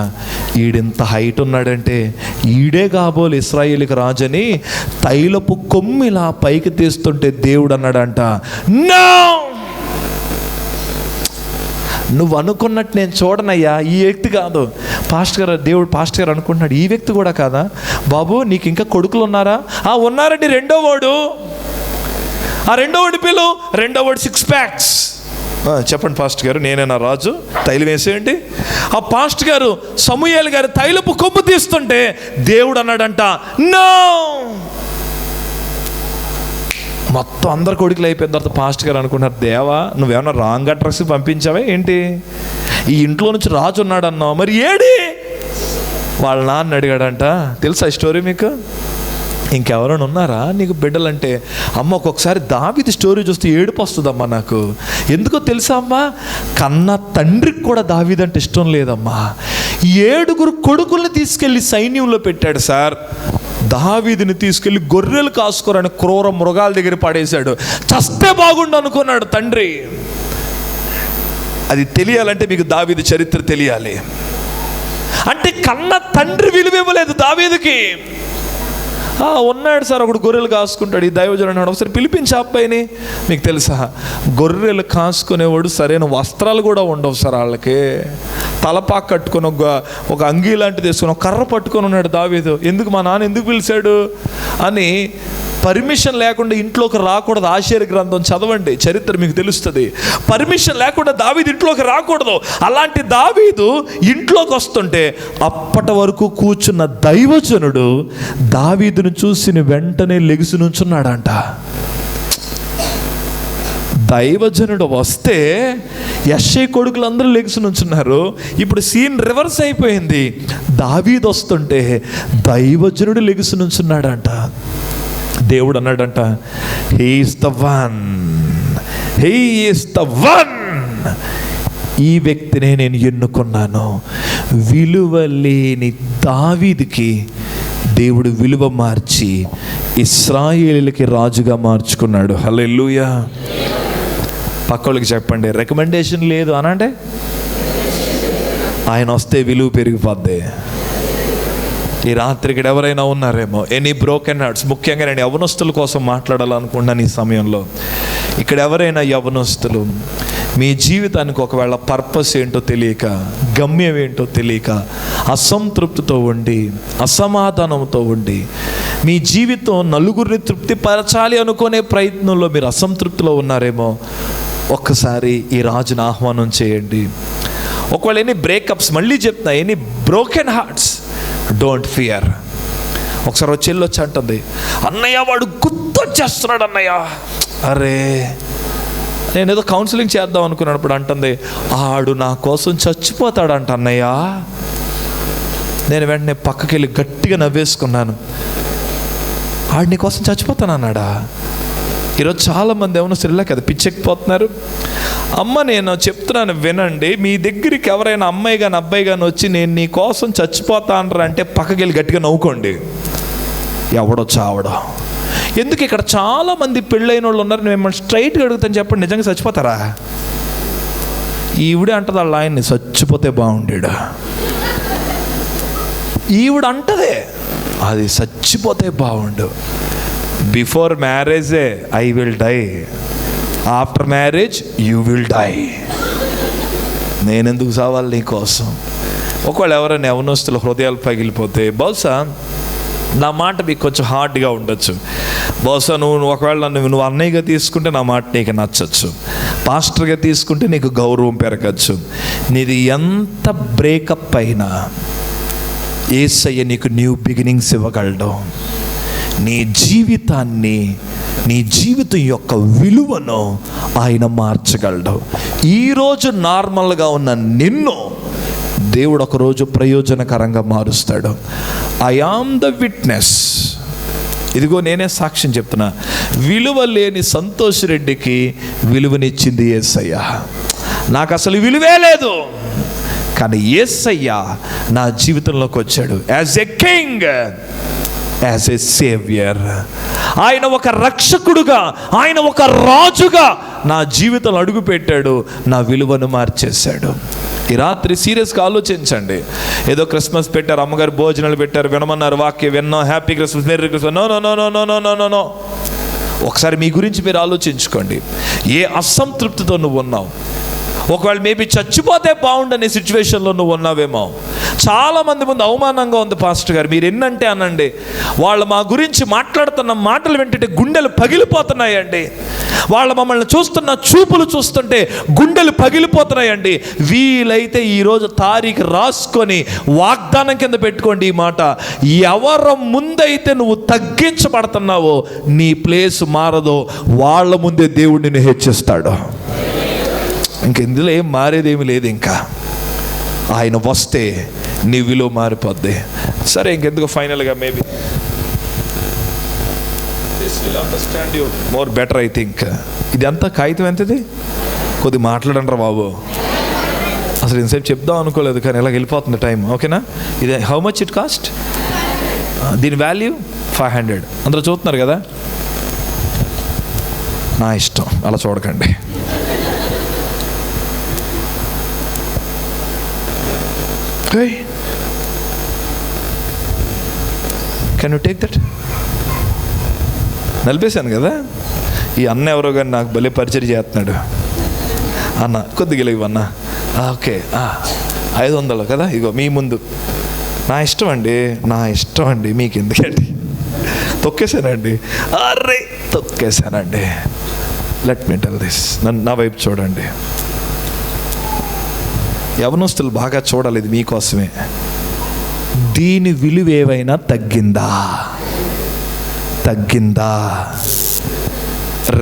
ఈడింత హైట్ ఉన్నాడంటే ఈడే కాబోలు ఇశ్రాయేలుకి రాజని తైలపు కొమ్మిలా పైకి తీస్తుంటే దేవుడు అన్నాడంట, నో, నువ్వు అనుకున్నట్టు నేను చూడనయ్యా, ఈ వ్యక్తి కాదు. పాస్టర్ గారు, దేవుడు పాస్టర్ గారు అనుకుంటున్నాడు, ఈ వ్యక్తి కూడా కాదా బాబు, నీకు ఇంకా కొడుకులు ఉన్నారా? ఉన్నారండి, 2వ వాడు. ఆ 2వ వాడి పిల్లు, 2వ వాడు 6 packs. చెప్పండి పాస్టర్ గారు, నేనేనా రాజు? తైలం వేసేయండి. ఆ పాస్టర్ గారు సమూయేలు గారు తైలపు కొమ్ము తీస్తుంటే దేవుడు అన్నాడంట, నో. మొత్తం అందరు కొడుకులు అయిపోయిన తర్వాత పాస్టర్ గారు అనుకున్నారు, దేవా నువ్వేమన్నా రాంగ్ అడ్రస్ పంపించావా ఏంటి? ఈ ఇంట్లో నుంచి రాజు ఉన్నాడు అన్నావు, మరి ఏడి? వాళ్ళ నాన్న అడిగాడంట. తెలుసా ఈ స్టోరీ మీకు? ఇంకెవరైనా ఉన్నారా నీకు బిడ్డలంటే? అమ్మ ఒక్కొక్కసారి దావీదు స్టోరీ చూస్తే ఏడుపు వస్తుందమ్మా నాకు. ఎందుకో తెలుసా అమ్మా, కన్న తండ్రికి కూడా దావీదు అంటే ఇష్టం లేదమ్మా. 7 కొడుకుల్ని తీసుకెళ్ళి సైన్యంలో పెట్టాడు సార్. దావీదుని తీసుకెళ్ళి గొర్రెలు కాసుకోరని క్రూర మృగాల దగ్గర పడేశాడు. చస్తే బాగుండు అనుకున్నాడు తండ్రి. అది తెలియాలంటే మీకు దావీదు చరిత్ర తెలియాలి. అంటే కన్న తండ్రి విలువ ఇవ్వలేదు దావీదుకి. ఉన్నాడు సార్ ఒకడు గొర్రెలు కాసుకుంటాడు. ఈ దైవజనుడు అన్నాడు, ఒకసారి పిలిపించి అబ్బాయిని. మీకు తెలుసా, గొర్రెలు కాసుకునేవాడు సరైన వస్త్రాలు కూడా ఉండవు సార్ వాళ్ళకి. తలపాకు కట్టుకొని ఒక అంగీ లాంటిది వేసుకొని ఒక కర్ర పట్టుకొని ఉన్నాడు దావీదు. ఎందుకు మా నాన్న ఎందుకు పిలిచాడు అని పర్మిషన్ లేకుండా ఇంట్లోకి రాకూడదు. ఆషేరు గ్రంథం చదవండి, చరిత్ర మీకు తెలుస్తుంది. పర్మిషన్ లేకుండా దావీదు ఇంట్లోకి రాకూడదు. అలాంటి దావీదు ఇంట్లోకి వస్తుంటే అప్పటి వరకు కూర్చున్న దైవజనుడు దావీదును చూసిన వెంటనే లెగిసి నుంచున్నాడంట. దైవజనుడు వస్తే యెషై కొడుకులందరూ లెగ్స్ నుంచున్నారు. ఇప్పుడు సీన్ రివర్స్ అయిపోయింది. దావీదు వస్తుంటే దైవజనుడు లెగ్స్ నుంచున్నాడంట. దేవుడు అన్నాడంట, he is the one, he is the one. ఈ వ్యక్తినే నేను ఎన్నుకున్నాను. విలువ లేని దావీదుకి దేవుడు విలువ మార్చి ఇశ్రాయేలుకి రాజుగా మార్చుకున్నాడు. హల్లెలూయా. పక్కోళ్ళకి చెప్పండి, రికమెండేషన్ లేదు అనంటే ఆయన వస్తే విలువ పెరిగిపోద్ది. ఈ రాత్రి ఇక్కడ ఎవరైనా ఉన్నారేమో, ఎనీ బ్రోకెన్ హార్ట్స్, ముఖ్యంగా నేను యవనస్తుల కోసం మాట్లాడాలనుకుంటున్నాను ఈ సమయంలో. ఇక్కడ ఎవరైనా యవనస్తులు మీ జీవితానికి ఒకవేళ పర్పస్ ఏంటో తెలియక, గమ్యం ఏంటో తెలియక, అసంతృప్తితో ఉండి, అసమాధానంతో ఉండి, మీ జీవితం నలుగురిని తృప్తిపరచాలి అనుకునే ప్రయత్నంలో మీరు అసంతృప్తిలో ఉన్నారేమో, ఒక్కసారి ఈ రాజును ఆహ్వానం చేయండి. ఒకవేళ ఎనీ బ్రేకప్స్, మళ్ళీ చెప్తున్నా, any broken hearts, don't fear. ఒకసారి వచ్చి వెళ్ళొచ్చి అంటుంది, అన్నయ్య వాడు గుర్తొచ్చేస్తున్నాడు అన్నయ్య. అరే, నేను ఏదో కౌన్సిలింగ్ చేద్దాం అనుకున్నప్పుడు అంటుంది, ఆడు నా కోసం చచ్చిపోతాడంట అన్నయ్య. నేను వెంటనే పక్కకి వెళ్ళి గట్టిగా నవ్వేసుకున్నాను. ఆడు నీ కోసం చచ్చిపోతానన్నాడా? ఈరోజు చాలామంది ఏమన్నా సరిలే కదా పిచ్చెక్కిపోతున్నారు. అమ్మ, నేను చెప్తున్నాను వినండి, మీ దగ్గరికి ఎవరైనా అమ్మాయి కానీ అబ్బాయి కానీ వచ్చి నేను నీ కోసం చచ్చిపోతానరా అంటే పక్కకి వెళ్ళి గట్టిగా నవ్వుకోండి. ఎవడో చావడో. ఎందుకు ఇక్కడ చాలామంది పెళ్ళైన వాళ్ళు ఉన్నారు, మిమ్మల్ని స్ట్రైట్గా అడుగుతాను, చెప్పండి, నిజంగా చచ్చిపోతారా? ఈవిడే అంటది వాళ్ళ ఆయన్ని, చచ్చిపోతే బాగుండేడు. ఈవిడ అంటదే, అది చచ్చిపోతే బాగుండు. బిఫోర్ మ్యారేజే I will die, after marriage you will die. నేనెందుకు చావాలి నీ కోసం? ఒకవేళ ఎవరైనా యవనస్తుల హృదయాలు పగిలిపోతే, బహుశా నా మాట మీకు కొంచెం హార్డ్గా ఉండొచ్చు. బహుశా ఒకవేళ నువ్వు అన్నయ్యగా తీసుకుంటే నా మాట నీకు నచ్చచ్చు, పాస్టర్గా తీసుకుంటే నీకు గౌరవం పెరగచ్చు. నీది ఎంత బ్రేకప్ అయినా యేసయ్య నీకు న్యూ బిగినింగ్స్ ఇవ్వగలడు. నీ జీవితాన్ని, నీ జీవితం యొక్క విలువను ఆయన మార్చగలడు. ఈరోజు నార్మల్గా ఉన్న నిన్ను దేవుడు ఒకరోజు ప్రయోజనకరంగా మారుస్తాడు. I am the witness. ఇదిగో నేనే సాక్ష్యం చెప్తున్నా. విలువ లేని సంతోష్ రెడ్డికి విలువనిచ్చింది యేసయ్య. నాకు అసలు విలువే లేదు, కానీ యేసయ్య నా జీవితంలోకి వచ్చాడు as a king, as a saviour. ఆయన ఒక రక్షకుడుగా, ఆయన ఒక రాజుగా నా జీవితంలో అడుగు పెట్టాడు, నా విలువను మార్చేశాడు. ఈ రాత్రి సీరియస్గా ఆలోచించండి. ఏదో క్రిస్మస్ పెట్టారు, అమ్మగారు భోజనాలు పెట్టారు, వినమన్నారు, వాక్యం విన్నాం, happy Christmas, merry Christmas. No no no no no no no no no. ఒకసారి మీ గురించి మీరు ఆలోచించుకోండి. ఏ అసంతృప్తితో నువ్వు ఉన్నావు? ఒకవేళ మేబీ చచ్చిపోతే బాగుండనే సిచ్యువేషన్లో నువ్వు ఉన్నావేమో. చాలామంది ముందు అవమానంగా ఉంది పాస్టర్ గారు, మీరు ఎన్నంటే అనండి, వాళ్ళు మా గురించి మాట్లాడుతున్న మాటలు వింటుంటే గుండెలు పగిలిపోతున్నాయండి. వాళ్ళు మమ్మల్ని చూస్తున్న చూపులు చూస్తుంటే గుండెలు పగిలిపోతున్నాయండి. వీలైతే ఈరోజు తారీఖు రాసుకొని వాగ్దానం కింద పెట్టుకోండి ఈ మాట. ఎవరి ముందైతే నువ్వు తగ్గించబడుతున్నావో నీ ప్లేస్ మారదో, వాళ్ళ ముందే దేవుడు నిన్ను హెచ్చిస్తాడు. ఇంకెందులో ఏం మారేదేమి లేదు. ఇంకా ఆయన వస్తే నీ విలువ మారిపోద్ది. సరే, ఇంకెందుకు ఫైనల్గా maybe this will understand you more better. I think ఇది అంతా కాగితం ఎంతది? కొద్ది మాట్లాడండి బాబు. అసలు ఇంతసేపు చెప్దాం అనుకోలేదు, కానీ ఇలా వెళ్ళిపోతుంది టైం. ఓకేనా? ఇది హౌ మచ్ ఇట్ కాస్ట్? దీని వాల్యూ 500. అందరూ చూస్తున్నారు కదా? నా ఇష్టం, అలా చూడకండి. Can you take that? నలిపేశాను కదా. ఈ అన్న ఎవరో కానీ నాకు భలే పరిచయం చేస్తున్నాడు. అన్న కొద్దిగా ఇవన్న, ఓకే 500 కదా, ఇగో మీ ముందు. నా ఇష్టం అండి, నా ఇష్టం అండి, మీకు ఎందుకండి? తొక్కేశానండి, అరే తొక్కేశానండి. Let me tell this. నా వైపు చూడండి. యవనస్తులు బాగా చూడాలి, ఇది మీకోసమే. దీని విలువ ఏవైనా తగ్గిందా?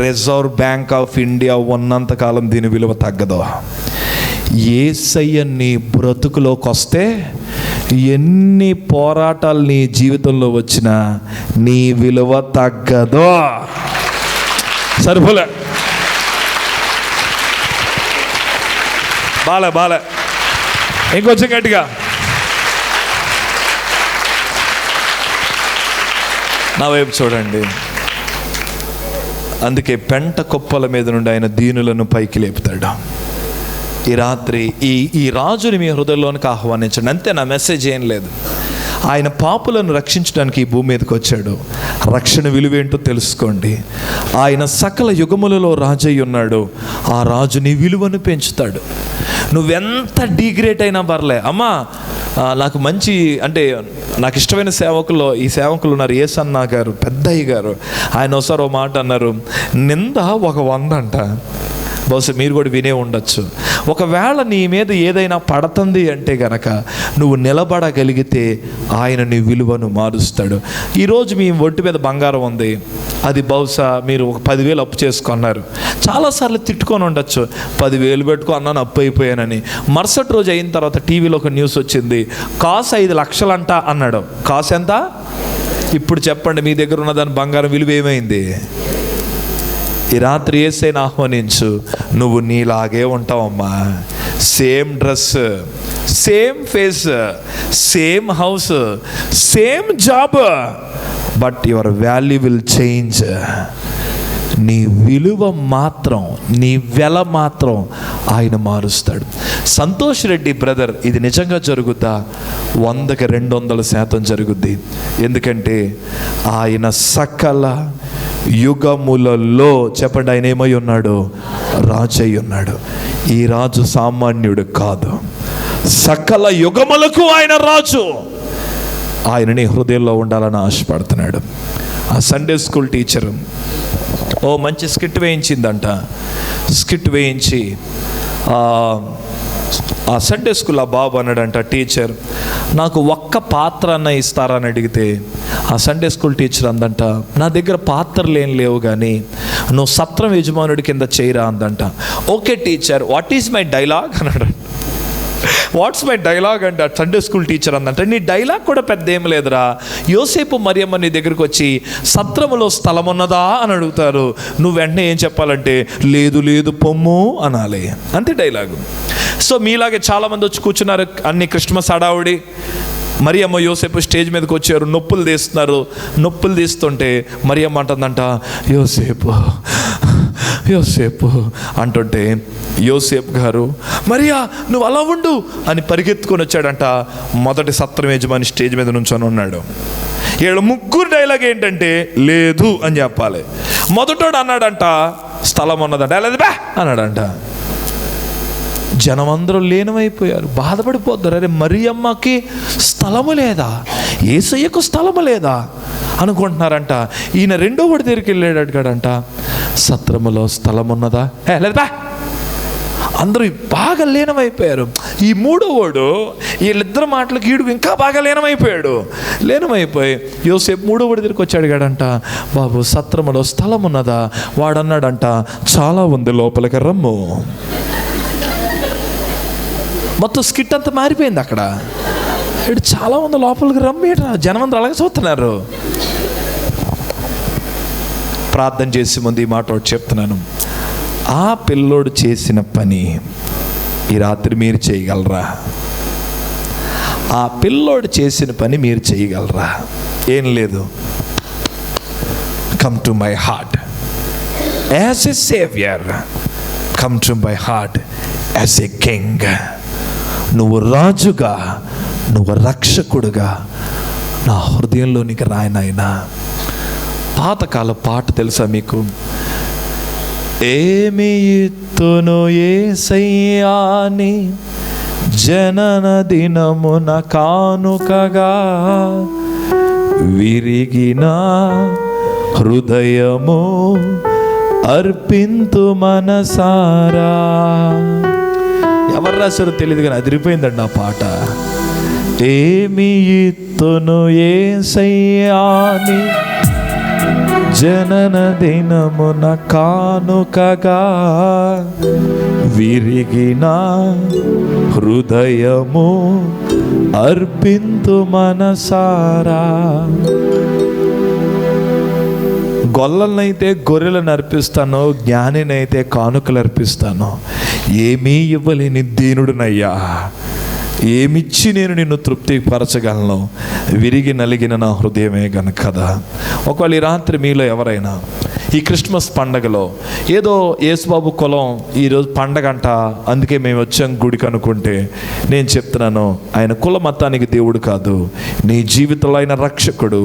రిజర్వ్ బ్యాంక్ ఆఫ్ ఇండియా ఉన్నంతకాలం దీని విలువ తగ్గదు. యేసయ్య నీ బ్రతుకులోకి వస్తే ఎన్ని పోరాటాలు నీ జీవితంలో వచ్చినా నీ విలువ తగ్గదు. సరిపోలే, బాలే ఇంకొంచెం గట్టిగా. నా వైపు చూడండి. అందుకే పెంట కుప్పల మీద నుండి ఆయన దీనులను పైకి లేపుతాడు. ఈ రాత్రి ఈ రాజుని మీ హృదయంలోనికి ఆహ్వానించండి. అంతే, నా మెసేజ్ ఏం లేదు. ఆయన పాపులను రక్షించడానికి ఈ భూమి మీదకి వచ్చాడు. రక్షణ విలువేంటో తెలుసుకోండి. ఆయన సకల యుగములలో రాజై ఉన్నాడు. ఆ రాజు నీ విలువను పెంచుతాడు. నువ్వెంత డిగ్రేట్ అయినా పర్లే. అమ్మా, నాకు మంచి అంటే నాకు ఇష్టమైన సేవకుల్లో ఈ సేవకులు ఉన్నారు. ఏసన్నా గారు, పెద్దయ్య గారు. ఆయన ఒకసారి ఓ మాట అన్నారు, నింద 100 అంట. బహుశా మీరు కూడా వినే ఉండొచ్చు. ఒకవేళ నీ మీద ఏదైనా పడుతుంది అంటే గనక నువ్వు నిలబడగలిగితే ఆయన నీ విలువను మారుస్తాడు. ఈరోజు మీ ఒంటి మీద బంగారం ఉంది, అది బహుశా మీరు ఒక 10,000 అప్పు చేసుకున్నారు. చాలాసార్లు తిట్టుకొని ఉండొచ్చు, 10,000 పెట్టుకో అన్నాను అప్పు అయిపోయానని. మరుసటి రోజు అయిన తర్వాత టీవీలో ఒక న్యూస్ వచ్చింది, కాసు 5 లక్షలంట అన్నాడు. కాసు ఎంత? ఇప్పుడు చెప్పండి, మీ దగ్గర ఉన్న దాని బంగారం విలువ ఏమైంది? ఈ రాత్రి యేసయ్యను ఆహ్వానించు. నువ్వు నీలాగే ఉంటావమ్మా. Same dress, same face, same house, same job, but your value will change. నీ విలువ మాత్రం, నీ వెల మాత్రం ఆయన మారుస్తాడు. సంతోష్ రెడ్డి బ్రదర్, ఇది నిజంగా జరుగుద్దా? 100కి 200% జరుగుద్ది. ఎందుకంటే ఆయన సకల యుగములలో, చెప్పండి, ఆయన ఏమై ఉన్నాడు? రాజై ఉన్నాడు. ఈ రాజు సామాన్యుడు కాదు, సకల యుగములకు ఆయన రాజు. ఆయనని హృదయంలో ఉండాలని ఆశపడుతున్నాడు. ఆ సండే స్కూల్ టీచరు మంచి స్కిట్ వేయించిందంట. స్కిట్ వేయించి ఆ సండే స్కూల్ ఆ బాబు అన్నాడంట, టీచర్ నాకు ఒక్క పాత్ర అన్న ఇస్తారని అడిగితే ఆ సండే స్కూల్ టీచర్ అందంట, నా దగ్గర పాత్రలు ఏం లేవు కానీ నువ్వు సత్రం యజమానుడి కింద చేయరా అందంట. Okay teacher, what is my dialogue అన్నాడు. వాట్స్ మై డైలాగ్ అంటే సండే స్కూల్ టీచర్ అందంటే, నీ డైలాగ్ కూడా పెద్ద ఏం లేదురా. యోసేపు మరియమ్మ నీ దగ్గరికి వచ్చి సత్రములో స్థలం ఉన్నదా అని అడుగుతారు. నువ్వు వెంటనే ఏం చెప్పాలంటే, లేదు లేదు పొమ్ము అనాలి. అంతే డైలాగు. సో మీలాగే చాలామంది వచ్చి కూర్చున్నారు, అన్ని క్రిస్మస్ హడావుడి. మరియమ్మ యోసేపు స్టేజ్ మీదకి వచ్చారు, నొప్పులు తీస్తున్నారు. నొప్పులు తీస్తుంటే మరియమ్మ అంటుందంట, యోసేపు యోసేపు అంటుంటే యోసేపు గారు, మరియా నువ్వు అలా ఉండు అని పరిగెత్తుకొని వచ్చాడంట. మొదటి సత్రం యజమాని స్టేజ్ మీద నుంచొని ఉన్నాడు. వీళ్ళ ముగ్గురు డైలాగ్ ఏంటంటే, లేదు అని చెప్పాలి. మొదటోడు అన్నాడంట, స్థలం ఉన్నదంట. లేదు బా అన్నాడంట. జనమందరూ లీనమైపోయారు, బాధపడిపోతారు. అరే మరియమ్మకి స్థలము లేదా, యేసయ్యకు స్థలము లేదా అనుకుంటున్నారంట. ఈయన రెండో వాడి దగ్గరికి వెళ్ళాడు, అడిగాడంట, సత్రములో స్థలం ఉన్నదా? లేదా? అందరూ బాగా లీనమైపోయారు. ఈ మూడో వాడు వీళ్ళిద్దరు మాటలకు ఈడు ఇంకా బాగా లీనమైపోయి యోసేపు మూడో వాడి దగ్గరికి వచ్చి అడిగాడంట, బాబు సత్రములో స్థలం ఉన్నదా? వాడన్నాడంట, చాలా ఉంది, లోపలికి రమ్ము. మొత్తం స్కిట్ అంతా మారిపోయింది అక్కడ. ఇటు చాలా మంది లోపలికి రమ్మేట, జనం అందరూ అలాగే చూస్తున్నారు. ప్రార్థన చేసే ముందు ఈ మాట ఒకటి చెప్తున్నాను. ఆ పిల్లోడు చేసిన పని ఈ రాత్రి మీరు చేయగలరా? ఆ పిల్లోడు చేసిన పని మీరు చేయగలరా? ఏం లేదు, come to my heart as a saviour, come to my heart as a king. నువ్వు రాజుగా, నువ్వు రక్షకుడుగా నా హృదయంలోనికి రాయనాయనా. పాతకాల పాట తెలుసా మీకు? ఏమి ఇత్తును యేసయ్యాని జనన దినమున కానుకగా, విరిగిన హృదయము అర్పింతు మనసారా. ఎవరు రాశారో తెలియదు కానీ అదిరిపోయిందండి ఆ పాట. ఏమి ఇత్తును యేసయ్యాని జనన దినమున కానుకగా విరిగిన హృదయము అర్పింతు మనసారా. గొల్లలనైతే గొర్రెలను అర్పిస్తాను, జ్ఞానినైతే కానుకలు అర్పిస్తాను. ఏమీ ఇవ్వలేని దీనుడునయ్యా, ఏమిచ్చి నేను నిన్ను తృప్తిపరచగలను? విరిగి నలిగిన నా హృదయమే గనుక కదా. ఒకవేళ ఈ రాత్రి మీలో ఎవరైనా ఈ క్రిస్మస్ పండగలో ఏదో యేసుబాబు కులం ఈరోజు పండగ అంట, అందుకే మేము వచ్చాం గుడికి అనుకుంటే, నేను చెప్తున్నాను, ఆయన కుల మతానికి దేవుడు కాదు, నీ జీవితంలో ఆయన రక్షకుడు,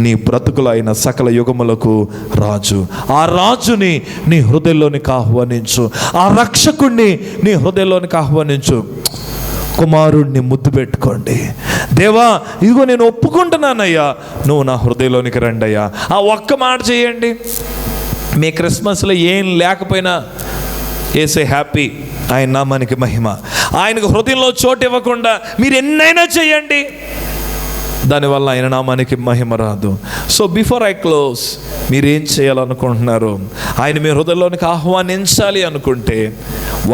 నీ బ్రతుకులో ఆయన సకల యుగములకు రాజు. ఆ రాజుని నీ హృదయంలోనికి ఆహ్వానించు, ఆ రక్షకుణ్ణి నీ హృదయంలోనికి ఆహ్వానించు. కుమారుణ్ణి ముద్దు పెట్టుకోండి. దేవా, ఇదిగో నేను ఒప్పుకుంటున్నానయ్యా, నువ్వు నా హృదయంలోనికి రండి అయ్యా. ఆ ఒక్క మాట చేయండి. మీ క్రిస్మస్లో ఏం లేకపోయినా ఏసే హ్యాపీ, ఆయన నామానికి మహిమ. ఆయనకు హృదయంలో చోటు ఇవ్వకుండా మీరు ఎన్నైనా చేయండి, దానివల్ల ఆయన నామానికి మహిమ రాదు. సో బిఫోర్ ఐ క్లోజ్, మీరేం చేయాలనుకుంటున్నారు? ఆయన మీ హృదయంలోనికి ఆహ్వానించాలి అనుకుంటే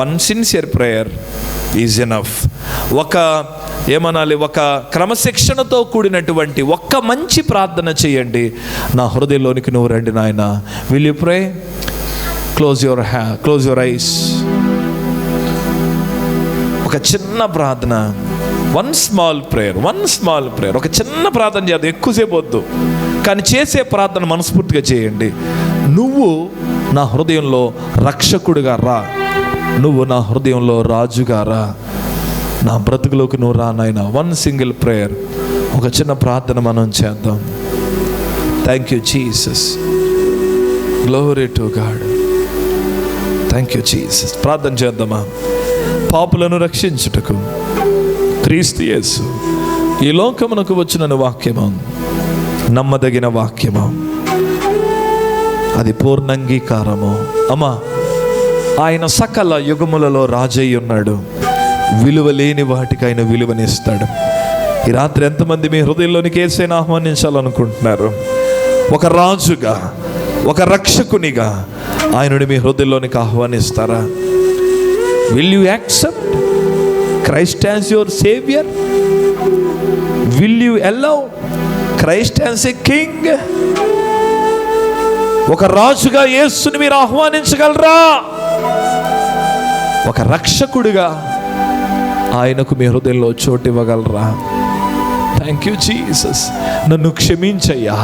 one sincere prayer is enough. ఒక క్రమశిక్షణతో కూడినటువంటి ఒక్క మంచి ప్రార్థన చేయండి. నా హృదయంలోనికి నువ్వు రండి నాయన. Will you pray? Close your eyes. ఒక చిన్న ప్రార్థన, వన్ స్మాల్ ప్రేయర్, ఒక చిన్న ప్రార్థన చేద్దాం, ఎక్కువసేపు వద్దు, కానీ చేసే ప్రార్థన మనస్ఫూర్తిగా చేయండి. నువ్వు నా హృదయంలో రక్షకుడిగా రా, నువ్వు నా హృదయంలో రాజుగా రా, నా బ్రతుకులోకి నువ్వు రా నాయన. వన్ సింగిల్ ప్రేయర్, ఒక చిన్న ప్రార్థన మనం చేద్దాం. Thank you Jesus, glory to God. Thank you Jesus. ప్రార్థన చేద్దామా? పాపులను రక్షించుటకు క్రీస్తు యేసు ఈ లోకమునకు వచ్చిన వాక్యము నమ్మదగిన వాక్యము, అది పూర్ణంగీకారము. అమ్మా, ఆయన సకల యుగములలో రాజయ్య ఉన్నాడు. విలువ లేని వాటికి ఆయన విలువనిస్తాడు. ఈ రాత్రి ఎంతమంది మీ హృదయంలోనికి యేసుని ఆహ్వానించాలనుకుంటున్నారు? ఒక రాజుగా, ఒక రక్షకునిగా ఆయనని మీ హృదయంలోనికి ఆహ్వానిస్తారా? Will you accept Christ as your saviour? Will you allow Christ as a king? ఒక రాజుగా యేసుని మీరు ఆహ్వానించగలరా? ఒక రక్షకుడిగా ఆయనకు మీ హృదయంలో చోటు ఇవ్వగలరా? Thank you Jesus. నన్ను క్షమించయ్యా.